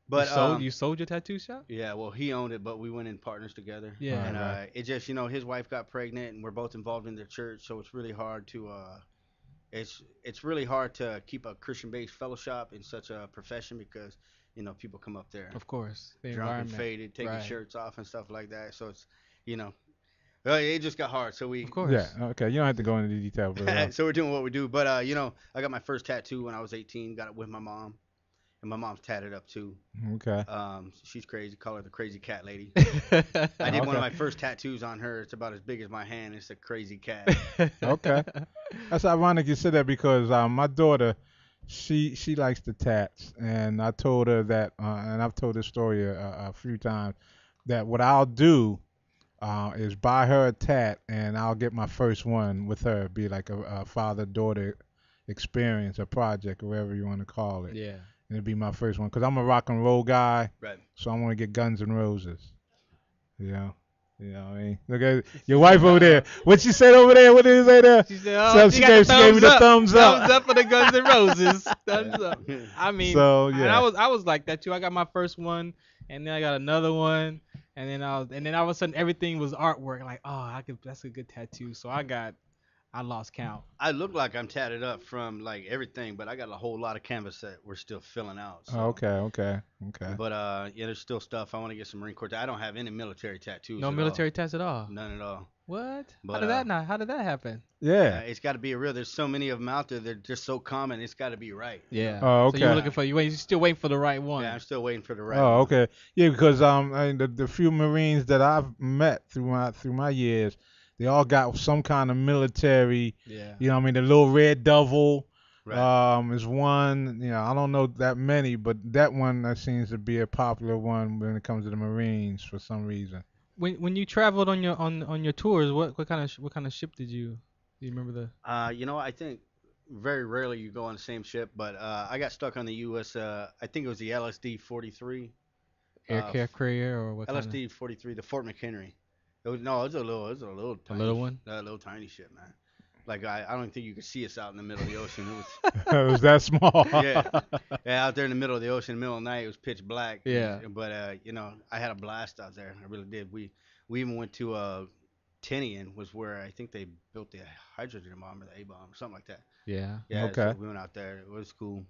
But you sold your tattoo shop? yeah, well, he owned it, but we went in partners together. Yeah. And Right. it just, his wife got pregnant, and we're both involved in their church, so it's really hard to it's really hard to keep a Christian-based fellowship in such a profession because people come up there Of course. The drunk and environment. faded, taking Right. shirts off and stuff like that. So it's well, it just got hard. So we Of course. Yeah. Okay. You don't have to go into detail, but so we're doing what we do. But I got my first tattoo when I was 18. Got it with my mom, and my mom's tatted up too. okay. She's crazy. Call her the crazy cat lady. I I did one Okay. of my first tattoos on her. It's about as big as my hand. It's a crazy cat. Okay. That's ironic you said that because my daughter, she likes the tats, and I told her that, and I've told this story a few times, that what I'll do is buy her a tat, and I'll get my first one with her. Be like a father-daughter experience, a project, or whatever you want to call it. Yeah. And it'd be my first one because I'm a rock and roll guy, Right. so I want to get Guns N' Roses. You know what I mean? Look at your wife over there. What she said over there? What did she say there? She said, So "Oh, she got gave- the she gave me the thumbs up." Thumbs up for the Guns N' Roses. Thumbs up. I mean, So, and yeah. I was like that too. I got my first one, and then I got another one, and then all of a sudden everything was artwork. Like, oh, that's a good tattoo. So I lost count. I look like I'm tatted up from like everything, but I got a whole lot of canvas that we're still filling out. So. Oh, okay. But yeah, there's still stuff. I want to get some Marine Corps. I don't have any military tattoos. No at military tats at all. all. None at all. What? But, How did that happen? Yeah. It's got to be real. There's so many of them out there. They're just so common. It's got to be right. Yeah. Oh, So you're okay. looking for you still waiting for the right one. Yeah, I'm still waiting for the right. Oh, one. okay. Yeah, because I mean, the few Marines that I've met through my years, they all got some kind of military. Yeah. You know what I mean? The little red devil Right. is one. I don't know that many, but that one that seems to be a popular one when it comes to the Marines for some reason. When you traveled on your tours, what kind of ship did you? Do you remember the? I think very rarely you go on the same ship, but I got stuck on the U.S. I think it was the LSD-43. Aircraft carrier or what? LSD-43, the Fort McHenry. It was a little tiny, little one? A little tiny ship, man. Like I don't even think you could see us out in the middle of the ocean. It was It was that small. yeah, out there in the middle of the ocean, middle of the night. It was pitch black. Yeah. But I had a blast out there. I really did. We even went to Tinian, was where I think they built the hydrogen bomb or the A bomb, something like that. Yeah. Yeah. Okay. So we went out there. It was cool.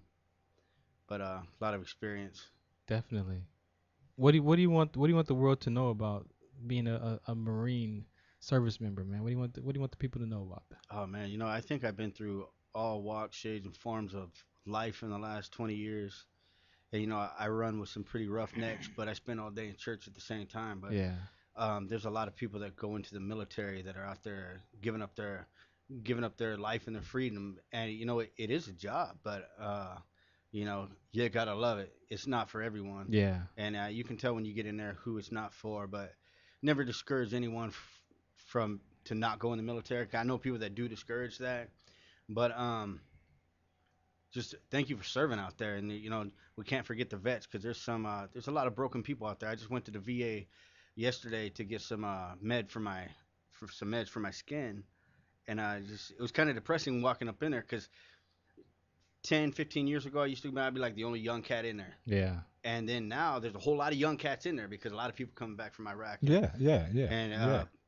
But a lot of experience. Definitely. What do you want the world to know about being a Marine service member, man? What do you want the people to know about that? Oh man, I think I've been through all walks, shades, and forms of life in the last 20 years. And I run with some pretty rough necks, but I spend all day in church at the same time. But Yeah. there's a lot of people that go into the military that are out there giving up their life and their freedom, and it is a job, but you gotta love it. It's not for everyone. Yeah. And you can tell when you get in there who it's not for, but never discourage anyone from to not go in the military. I know people that do discourage that, but just thank you for serving out there. And we can't forget the vets, because there's a lot of broken people out there. I just went to the VA yesterday to get some meds for my skin, and it was kind of depressing walking up in there, because 10, 15 years ago, I'd be like the only young cat in there. Yeah. And then now there's a whole lot of young cats in there, because a lot of people coming back from Iraq. Yeah.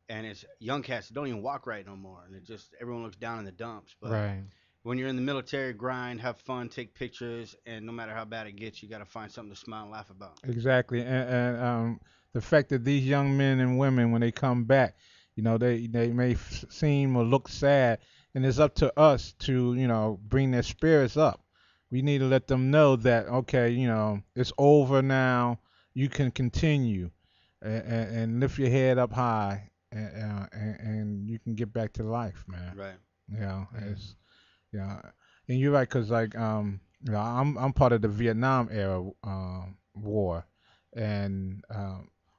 And it's young cats that don't even walk right no more. And everyone looks down in the dumps. But Right. when you're in the military, grind, have fun, take pictures, and no matter how bad it gets, you got to find something to smile and laugh about. Exactly, and the fact that these young men and women, when they come back, they may seem or look sad, and it's up to us to bring their spirits up. We need to let them know that okay, it's over now. You can continue, and lift your head up high, and you can get back to life, man. Right. It's and you're right, cause like I'm part of the Vietnam era war, and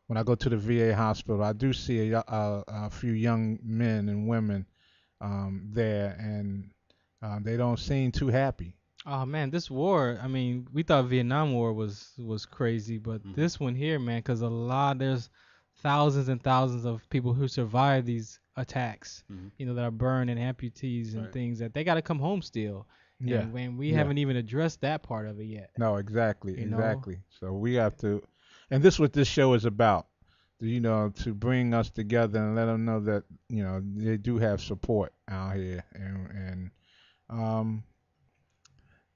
when I go to the VA hospital, I do see a few young men and women there, and they don't seem too happy. Oh man, this war. I mean, we thought Vietnam War was crazy, but Mhm. this one here, man, because there's thousands and thousands of people who survive these attacks. Mhm. That are burned and amputees and Right. things that they got to come home still. Yeah. And when we Yeah. haven't even addressed that part of it yet. No, exactly, You know? exactly. So we have to, and this is what this show is about. To bring us together and let them know that they do have support out here, and um,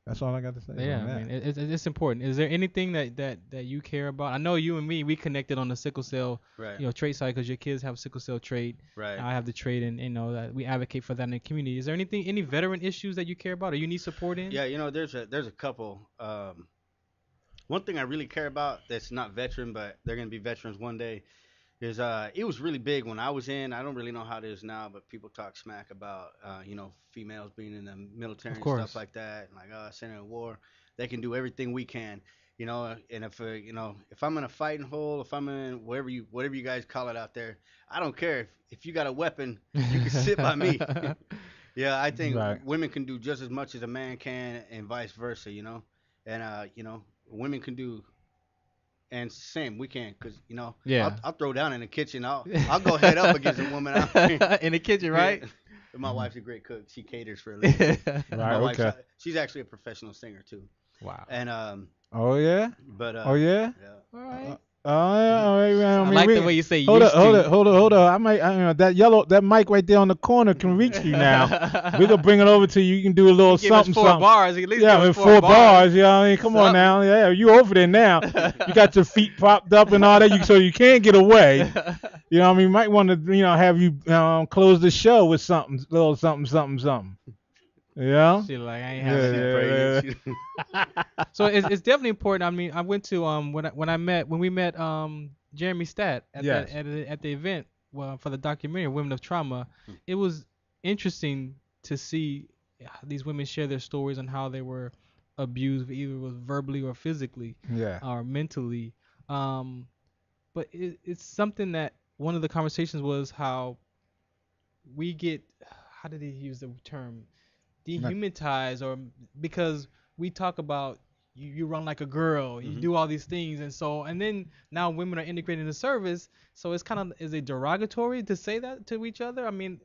that's all I got to say. Yeah, on that. I mean, it's important. Is there anything that you care about? I know you and me, we connected on the sickle cell, Right. trait side because your kids have sickle cell trait. Right. I have the trait, and that we advocate for that in the community. Is there any veteran issues that you care about or you need support in? Yeah, there's a couple. One thing I really care about that's not veteran, but they're gonna be veterans one day, is it was really big when I was in. I don't really know how it is now, but people talk smack about females being in the military Of and course. stuff like that, and like sending in war. They can do everything we can, and if I'm in a fighting hole, if I'm in whatever you guys call it out there, I don't care if you got a weapon, you can sit by me. Yeah, I think Right. women can do just as much as a man can, and vice versa, and women can do, and same we can, cause Yeah. I'll throw down in the kitchen. I'll go head up against a woman out there. In the kitchen, right? Yeah. My wife's a great cook. She caters for a living. Right. My wife's Okay. she's actually a professional singer too. Wow. And Oh yeah. but Oh yeah. All right. Oh yeah. All right, man. I mean, like we- the way you say Hold used up, hold to. up, hold up. I might, that mic right there on the corner can reach you now. We're gonna bring it over to you. You can do a little Give us something, 4 something. bars. At least Yeah, give us with 4 4 bars. You know what I mean? Come on Something. now. Yeah, you over there now. You got your feet propped up and all that, so you can't get away. You know what I mean? Might want to, have you close the show with something, little something. Yeah. Shit, like I ain't Yeah, having that. yeah. So it's definitely important. I mean, I went to when we met Jeremy Stat at Yes. at the event for the documentary Women of Trauma. It was interesting to see these women share their stories on how they were abused, either verbally or physically Yeah. or mentally. But it's something that one of the conversations was how we get, how did he use the term, dehumanized, or because we talk about you run like a girl, you do all these things, and then now women are integrated in the service, so it's kind of, is it derogatory to say that to each other? I mean,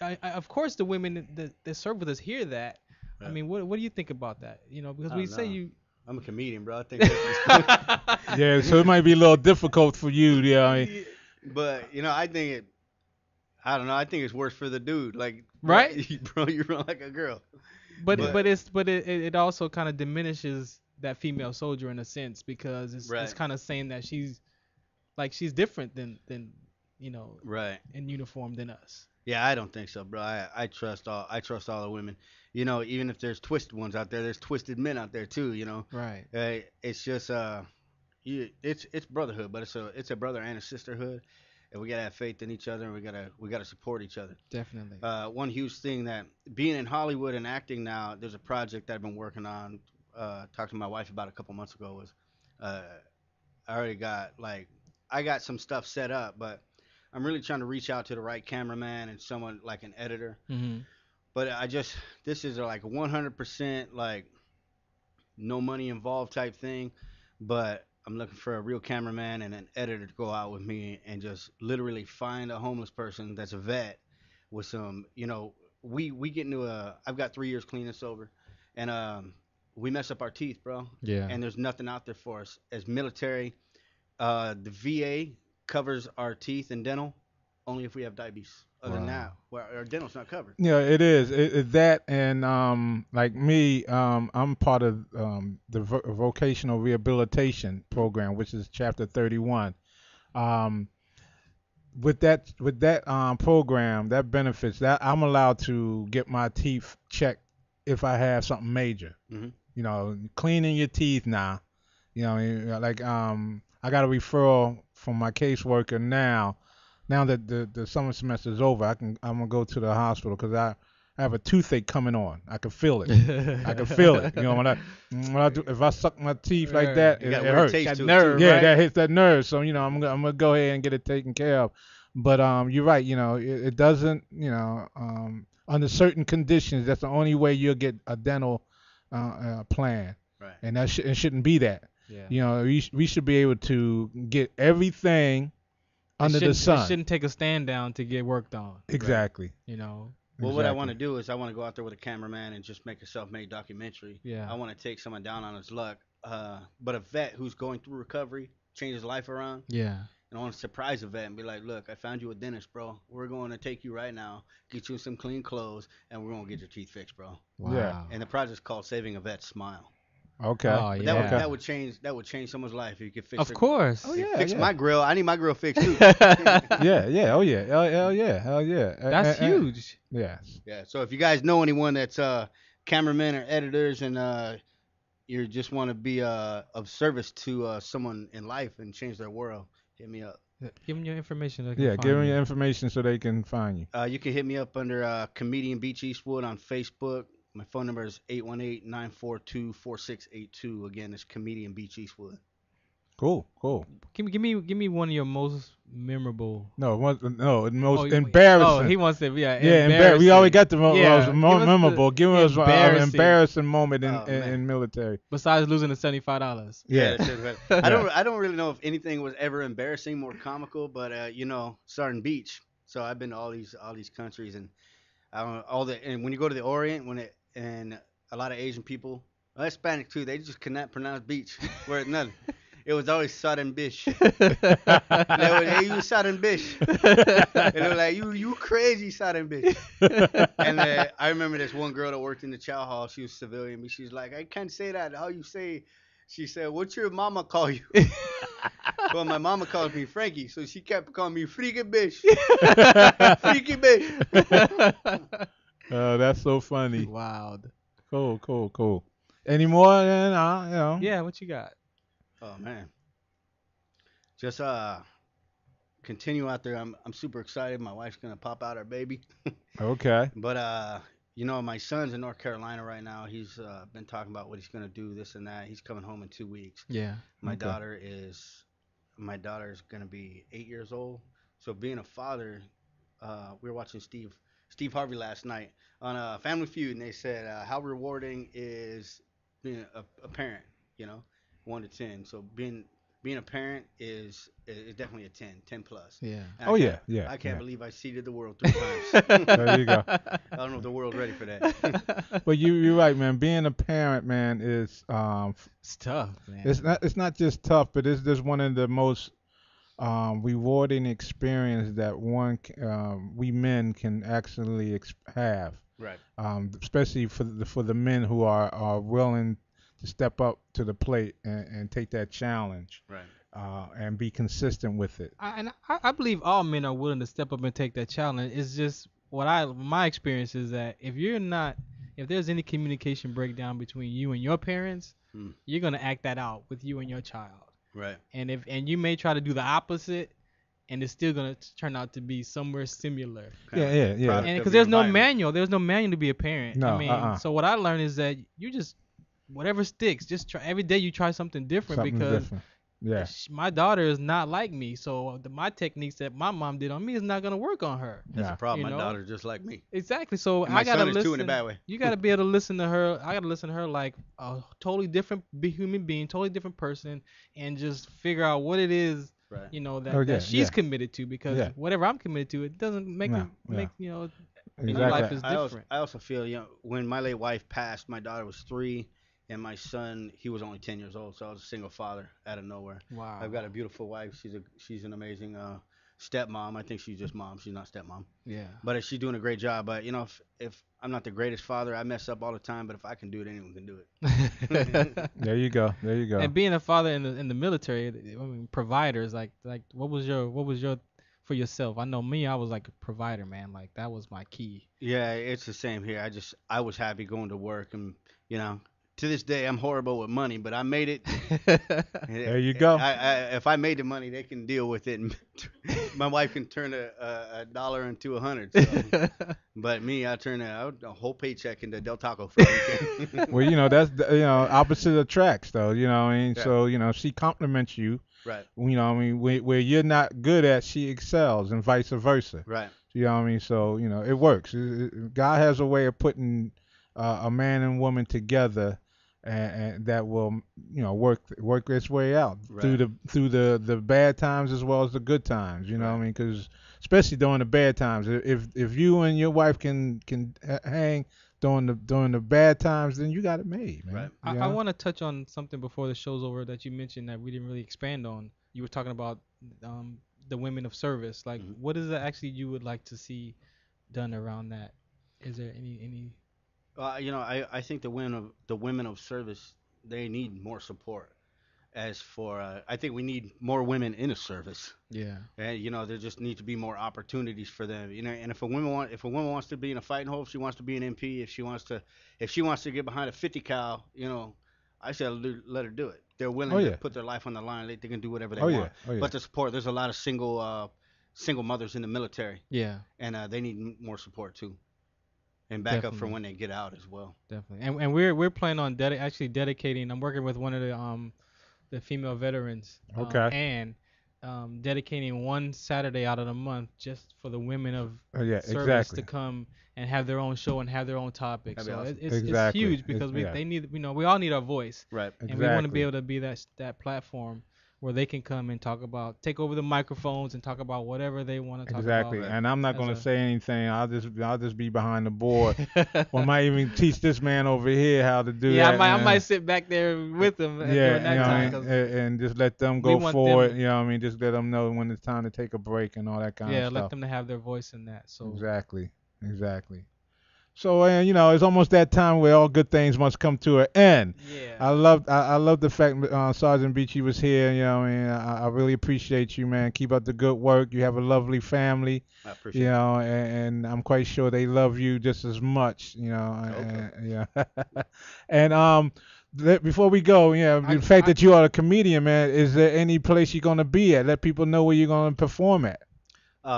I of course the women that serve with us hear that. I Yeah. mean, what do you think about that? Because I we don't say know. you. I'm a comedian, bro. I think that's Yeah. So it might be a little difficult for you. Yeah. I mean, but I think I don't know. I think it's worse for the dude. Like, Right? bro, you run like a girl. But But- it also kind of diminishes that female soldier in a sense, because it's Right. kind of saying that she's different than Right. in uniform than us. Yeah, I don't think so, bro. I trust all the women. Even if there's twisted ones out there, there's twisted men out there too. Right. It's just it's brotherhood, but it's a brother and a sisterhood, and we gotta have faith in each other, and we gotta support each other. Definitely. One huge thing that being in Hollywood and acting now, there's a project that I've been working on. Talked to my wife about a couple months ago. Was I already got I got some stuff set up, but I'm really trying to reach out to the right cameraman and someone like an editor. Mm-hmm. But this is like a 100% like no money involved type thing. But I'm looking for a real cameraman and an editor to go out with me and just literally find a homeless person that's a vet with some, we get into I've got 3 years clean and sober, and we mess up our teeth, bro. Yeah. And there's nothing out there for us as military. The VA covers our teeth and dental only if we have diabetes. Other than that, our dental's not covered. Yeah, it is. It that, and like me, I'm part of the vocational rehabilitation program, which is Chapter 31. With that program, that benefits that I'm allowed to get my teeth checked if I have something major. Mhm. Cleaning your teeth now. Like I got a referral from my caseworker now. Now that the summer semester is over, I'm gonna go to the hospital because I have a toothache coming on. I can feel it. I can feel it. If I suck my teeth like that, You it got weird hurts. taste That to it, nerve, too. Yeah, right? that hits that nerve. So I'm gonna go ahead and get it taken care of. But you're right. It doesn't. Under certain conditions, that's the only way you'll get a dental plan, Right. and it shouldn't be that. Yeah. You know, we should be able to get everything under the It sun. shouldn't take a stand down to get worked on. Exactly. You know. Well, what I want to do is I want to go out there with a cameraman and just make a self-made documentary. Yeah. I want to take someone down on his luck, but a vet who's going through recovery, change his life around. Yeah. And I want to surprise a vet and be like, look, I found you a dentist, bro. We're going to take you right now, get you some clean clothes, and we're going to get your teeth fixed, bro. Wow. Yeah. And the project's called Saving a Vet's Smile. Okay. Oh, But yeah. that would change someone's life if you could fix Of their- course. Oh, yeah. fix my grill. I need my grill fixed too. Yeah. Oh yeah. Hell yeah. Hell yeah. That's huge. Yes. Yeah. So if you guys know anyone that's cameramen or editors and you just want to be of service to someone in life and change their world, hit me up. Give them your information. They can Yeah. find Give them you. your information so they can find you. You can hit me up under Comedian Beach Eastwood on Facebook. My phone number is 818-942-4682. Again, it's Comedian Beach Eastwood. Cool. Give me one of your most memorable. No, the most Oh, embarrassing. Oh, he wants to. Yeah. Yeah, we always got the Yeah, most give us the memorable. Give us an embarrassing moment Oh, man. in military. Besides losing the $75. Yeah. that's it. I don't really know if anything was ever embarrassing, more comical, but Sergeant Beach. So I've been to all these countries, and and when you go to the Orient, and a lot of Asian people, Hispanic too, they just cannot pronounce beach. Where nothing. It was always Southern Bish. They would, hey, you Southern Bish. And they were like, you crazy Southern Bish. And I remember this one girl that worked in the chow hall. She was civilian, but she was like, I can't say that. How you say? She said, what's your mama call you? Well, my mama calls me Frankie, so she kept calling me Freaky Bish. Freaky Bish. That's so funny. Wow. Cool. Any more? Then Yeah. What you got? Oh man, just continue out there. I'm super excited. My wife's gonna pop out our baby. Okay. But my son's in North Carolina right now. He's been talking about what he's gonna do, this and that. He's coming home in 2 weeks. Yeah. My Okay. daughter's gonna be 8 years old. So being a father, we were watching Steve Harvey last night on Family Feud, and they said how rewarding is being a parent. 1 to 10. So being a parent is definitely a 10 plus. Yeah. And Oh, yeah. I can't Yeah. believe I seeded the world 3 times. There you go. I don't know if the world's ready for that. But you're right, man. Being a parent, man, is It's tough, man. it's not just tough, but it's just one of the most rewarding experience that we men can actually have. Right. Especially for the men who are willing to step up to the plate and take that challenge, Right. and be consistent with it. I believe all men are willing to step up and take that challenge. It's just my experience is that if there's any communication breakdown between you and your parents, you're gonna act that out with you and your child. Right. And you may try to do the opposite, and it's still gonna turn out to be somewhere similar. Yeah. Product And of because your there's no environment. there's no manual to be a parent. No, I mean, so what I learned is that you just whatever sticks, just try every day. You try something different Something because different. Yeah. my daughter is not like me. So my techniques that my mom did on me is not gonna work on her. That's Yeah. the problem. You My know? daughter's just like me. Exactly. So And my I gotta son is listen. too in a bad way. You gotta be able to listen to her. I gotta listen to her like a totally different human being, totally different person, and just figure out what it is Right. that, Oh, yeah, that she's yeah. committed to, because Yeah. whatever I'm committed to, it doesn't make No, make Exactly. life is I also, different. I also feel, when my late wife passed, my daughter was 3, and my son, he was only 10 years old. So I was a single father out of nowhere. Wow. I've got a beautiful wife. She's an amazing stepmom. I think she's just mom. She's not stepmom. Yeah. But she's doing a great job. But if I'm not the greatest father, I mess up all the time. But if I can do it, anyone can do it. There you go. And being a father in the military, I mean, providers like what was your for yourself? I know me, I was like a provider, man. Like that was my key. Yeah, it's the same here. I was happy going to work, and to this day I'm horrible with money, but I made it. There you go. If I made the money, they can deal with it. And my wife can turn a dollar into 100. So. But me, I turn a whole paycheck into Del Taco for a weekend. Well, that's opposite attracts, though. You know what I mean? Yeah. So she compliments you. Right. Where you're not good at, she excels, and vice versa. Right. You know what I mean? So it works. God has a way of putting a man and woman together, and that will work its way out Right. through the bad times as well as the good times. You know what I Right. mean? Because especially during the bad times, if you and your wife can hang during the bad times, then you got it made, man. Right. I Yeah? want to touch on something before the show's over that you mentioned that we didn't really expand on. You were talking about the women of service. Like, Mhm. what is it actually you would like to see done around that? Is there any? I think the women of service, they need more support. As for I think we need more women in the service. Yeah. And there just need to be more opportunities for them. And if a woman wants to be in a fighting hole, if she wants to be an MP, if she wants to get behind a 50 cal, I said let her do it. They're willing Oh to yeah. put their life on the line. They can do whatever they Oh want. yeah. Oh yeah. But the support, there's a lot of single mothers in the military, Yeah. and they need more support too, and backup for Definitely. when they get out as well. Definitely. And we're planning on actually dedicating. I'm working with one of the female veterans. Okay. And dedicating one Saturday out of the month just for the women of Oh yeah. service Exactly. to come and have their own show and have their own topic. That'd be So awesome. it's Exactly. huge because Yeah. they need we all need our voice, Right. and we want to Exactly. be able to be that platform where they can come and take over the microphones and talk about whatever they want to talk Exactly. Right. And I'm not as gonna a- say anything. I'll just be behind the board. about. Or might even teach this man over here how to do Yeah, that. I and- might sit back there with them Yeah, during that you know what I time. mean? 'Cause And just let them we go want forward. them- You know what I mean? Just let them know when it's time to take a break and all that kind yeah, of let stuff. them to have their voice in that. So Exactly. So, it's almost that time where all good things must come to an end. yeah. I love the fact Sergeant Beachy was here. You know, what I mean, I really appreciate you, man. Keep up the good work. You have a lovely family. I appreciate You it. know, and I'm quite sure they love you just as much. You know, Okay. yeah. And before we go, the fact that you are a comedian, man, is there any place you're gonna be at? Let people know where you're gonna perform at.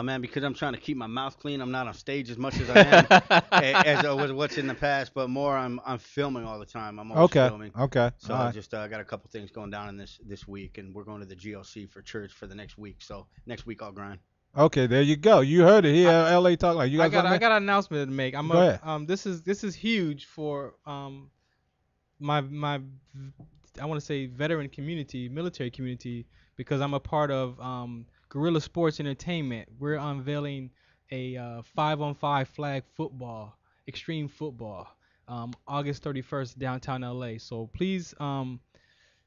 Man, because I'm trying to keep my mouth clean, I'm not on stage as much as I am as was what's in the past, but more I'm filming all the time. I'm always Okay. filming. Okay. So All I right. just got a couple things going down in this week, and we're going to the GLC for church for the next week. So next week I'll grind. Okay, there you go. You heard it here, LA Talk Like. You I guys got something? an announcement to make. Go ahead. This is huge for my I want to say veteran community, military community, because I'm a part of Guerrilla Sports Entertainment. We're unveiling a 5-on-5 flag football, extreme football, August 31st, downtown LA. So please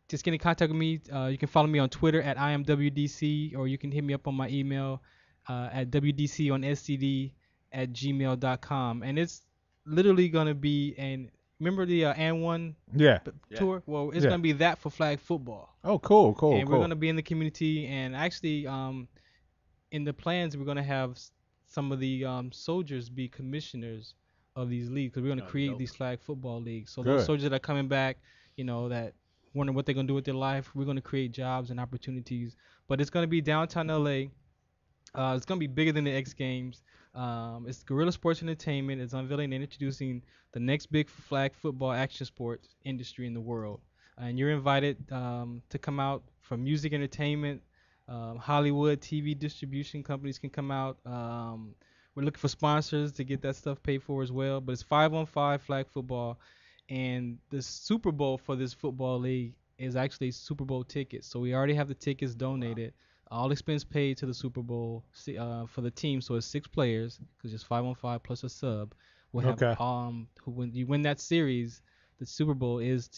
just get in contact with me. You can follow me on Twitter at IamWDC, or you can hit me up on my email at WDCOnSCD@gmail.com. And it's literally going to be remember the AND1 Yeah. Yeah. tour? Well, it's Yeah. going to be that for flag football. Oh, cool. And Cool. we're going to be in the community, and actually in the plans we're going to have some of the soldiers be commissioners of these leagues, because we're going to Oh, create dope. these flag football leagues. So Good. those soldiers that are coming back, that wondering what they're going to do with their life, we're going to create jobs and opportunities. But it's going to be downtown LA. It's going to be bigger than the X Games. It's Guerrilla Sports Entertainment. It's unveiling and introducing the next big flag football action sports industry in the world. And you're invited to come out for music entertainment. Hollywood TV distribution companies can come out. We're looking for sponsors to get that stuff paid for as well. But it's 5-on-5 flag football. And the Super Bowl for this football league is actually Super Bowl tickets. So we already have the tickets donated. All expense paid to the Super Bowl for the team. So it's 6 players, because it's 5-on-5 plus a sub. We'll have Okay. when you win that series, the Super Bowl is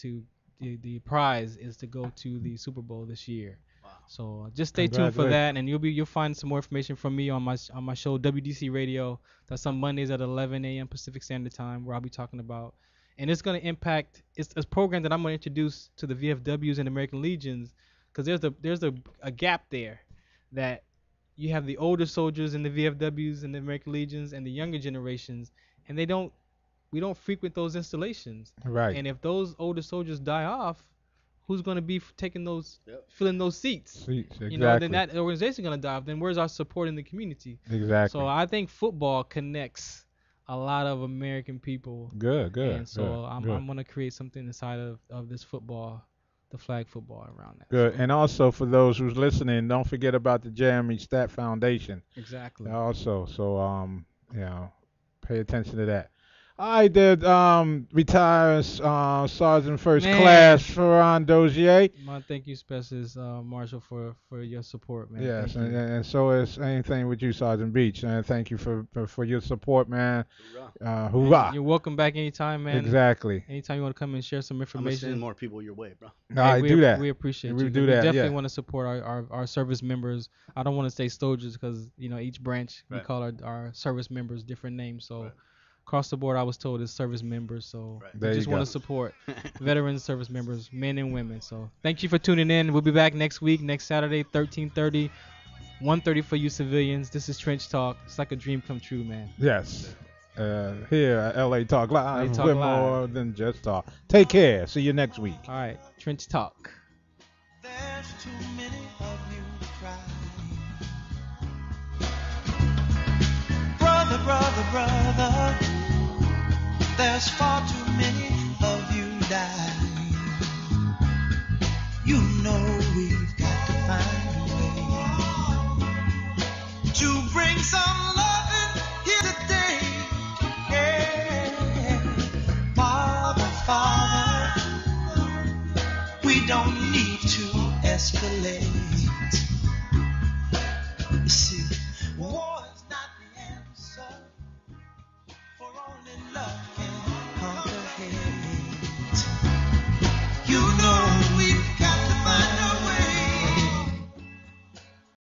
the prize is to go to the Super Bowl this year. Wow. So just stay tuned for Congratulations. that, and you'll find some more information from me on my show WDC Radio. That's on Mondays at 11 a.m. Pacific Standard Time, where I'll be talking about, and it's going to impact. It's a program that I'm going to introduce to the VFWs and American Legions, because there's a gap there, that you have the older soldiers in the VFWs and the American Legions and the younger generations, and we don't frequent those installations. Right. And if those older soldiers die off, who's going to be taking those, Yep. filling those seats? Seats, exactly. Then that organization going to die off. Then where's our support in the community? Exactly. So I think football connects a lot of American people. Good. And so good, I'm good. going to create something inside of this football, the flag football around that. Good. So, And also for those who's listening, don't forget about the Jeremy Stat Foundation. exactly. Also, so pay attention to that. I did retire Sergeant First Man. Class Ferran Dozier. My thank you specialist, Marshall, for your support, man. Yes, Thank you. and so is anything with you, Sergeant Beach. And thank you for your support, man. Hoorah! You're welcome back anytime, man. Exactly. Anytime you want to come and share some I'm gonna send information. more people your way, bro. I we, do that. We appreciate We you. do We that, definitely yeah. want to support our service members. I don't want to say soldiers because each branch we Right. call our service members different names. So Right. across the board, I was told it's service members. So Right. we There just you want go. to support veteran service members, men and women. So thank you for tuning in. We'll be back next week, next Saturday, 13:30, 1:30 for you civilians. This is Trench Talk. It's like a dream come true, man. Yes. Here at LA Talk Live, LA Talk we're Live. more than just talk. Take care. See you next week. All right, Trench Talk. There's too many of you crying. Brother, brother, brother, there's far too many of you dying. You know we've got to find a way to bring some love in here today. Yeah. Father, Father, we don't need to escalate.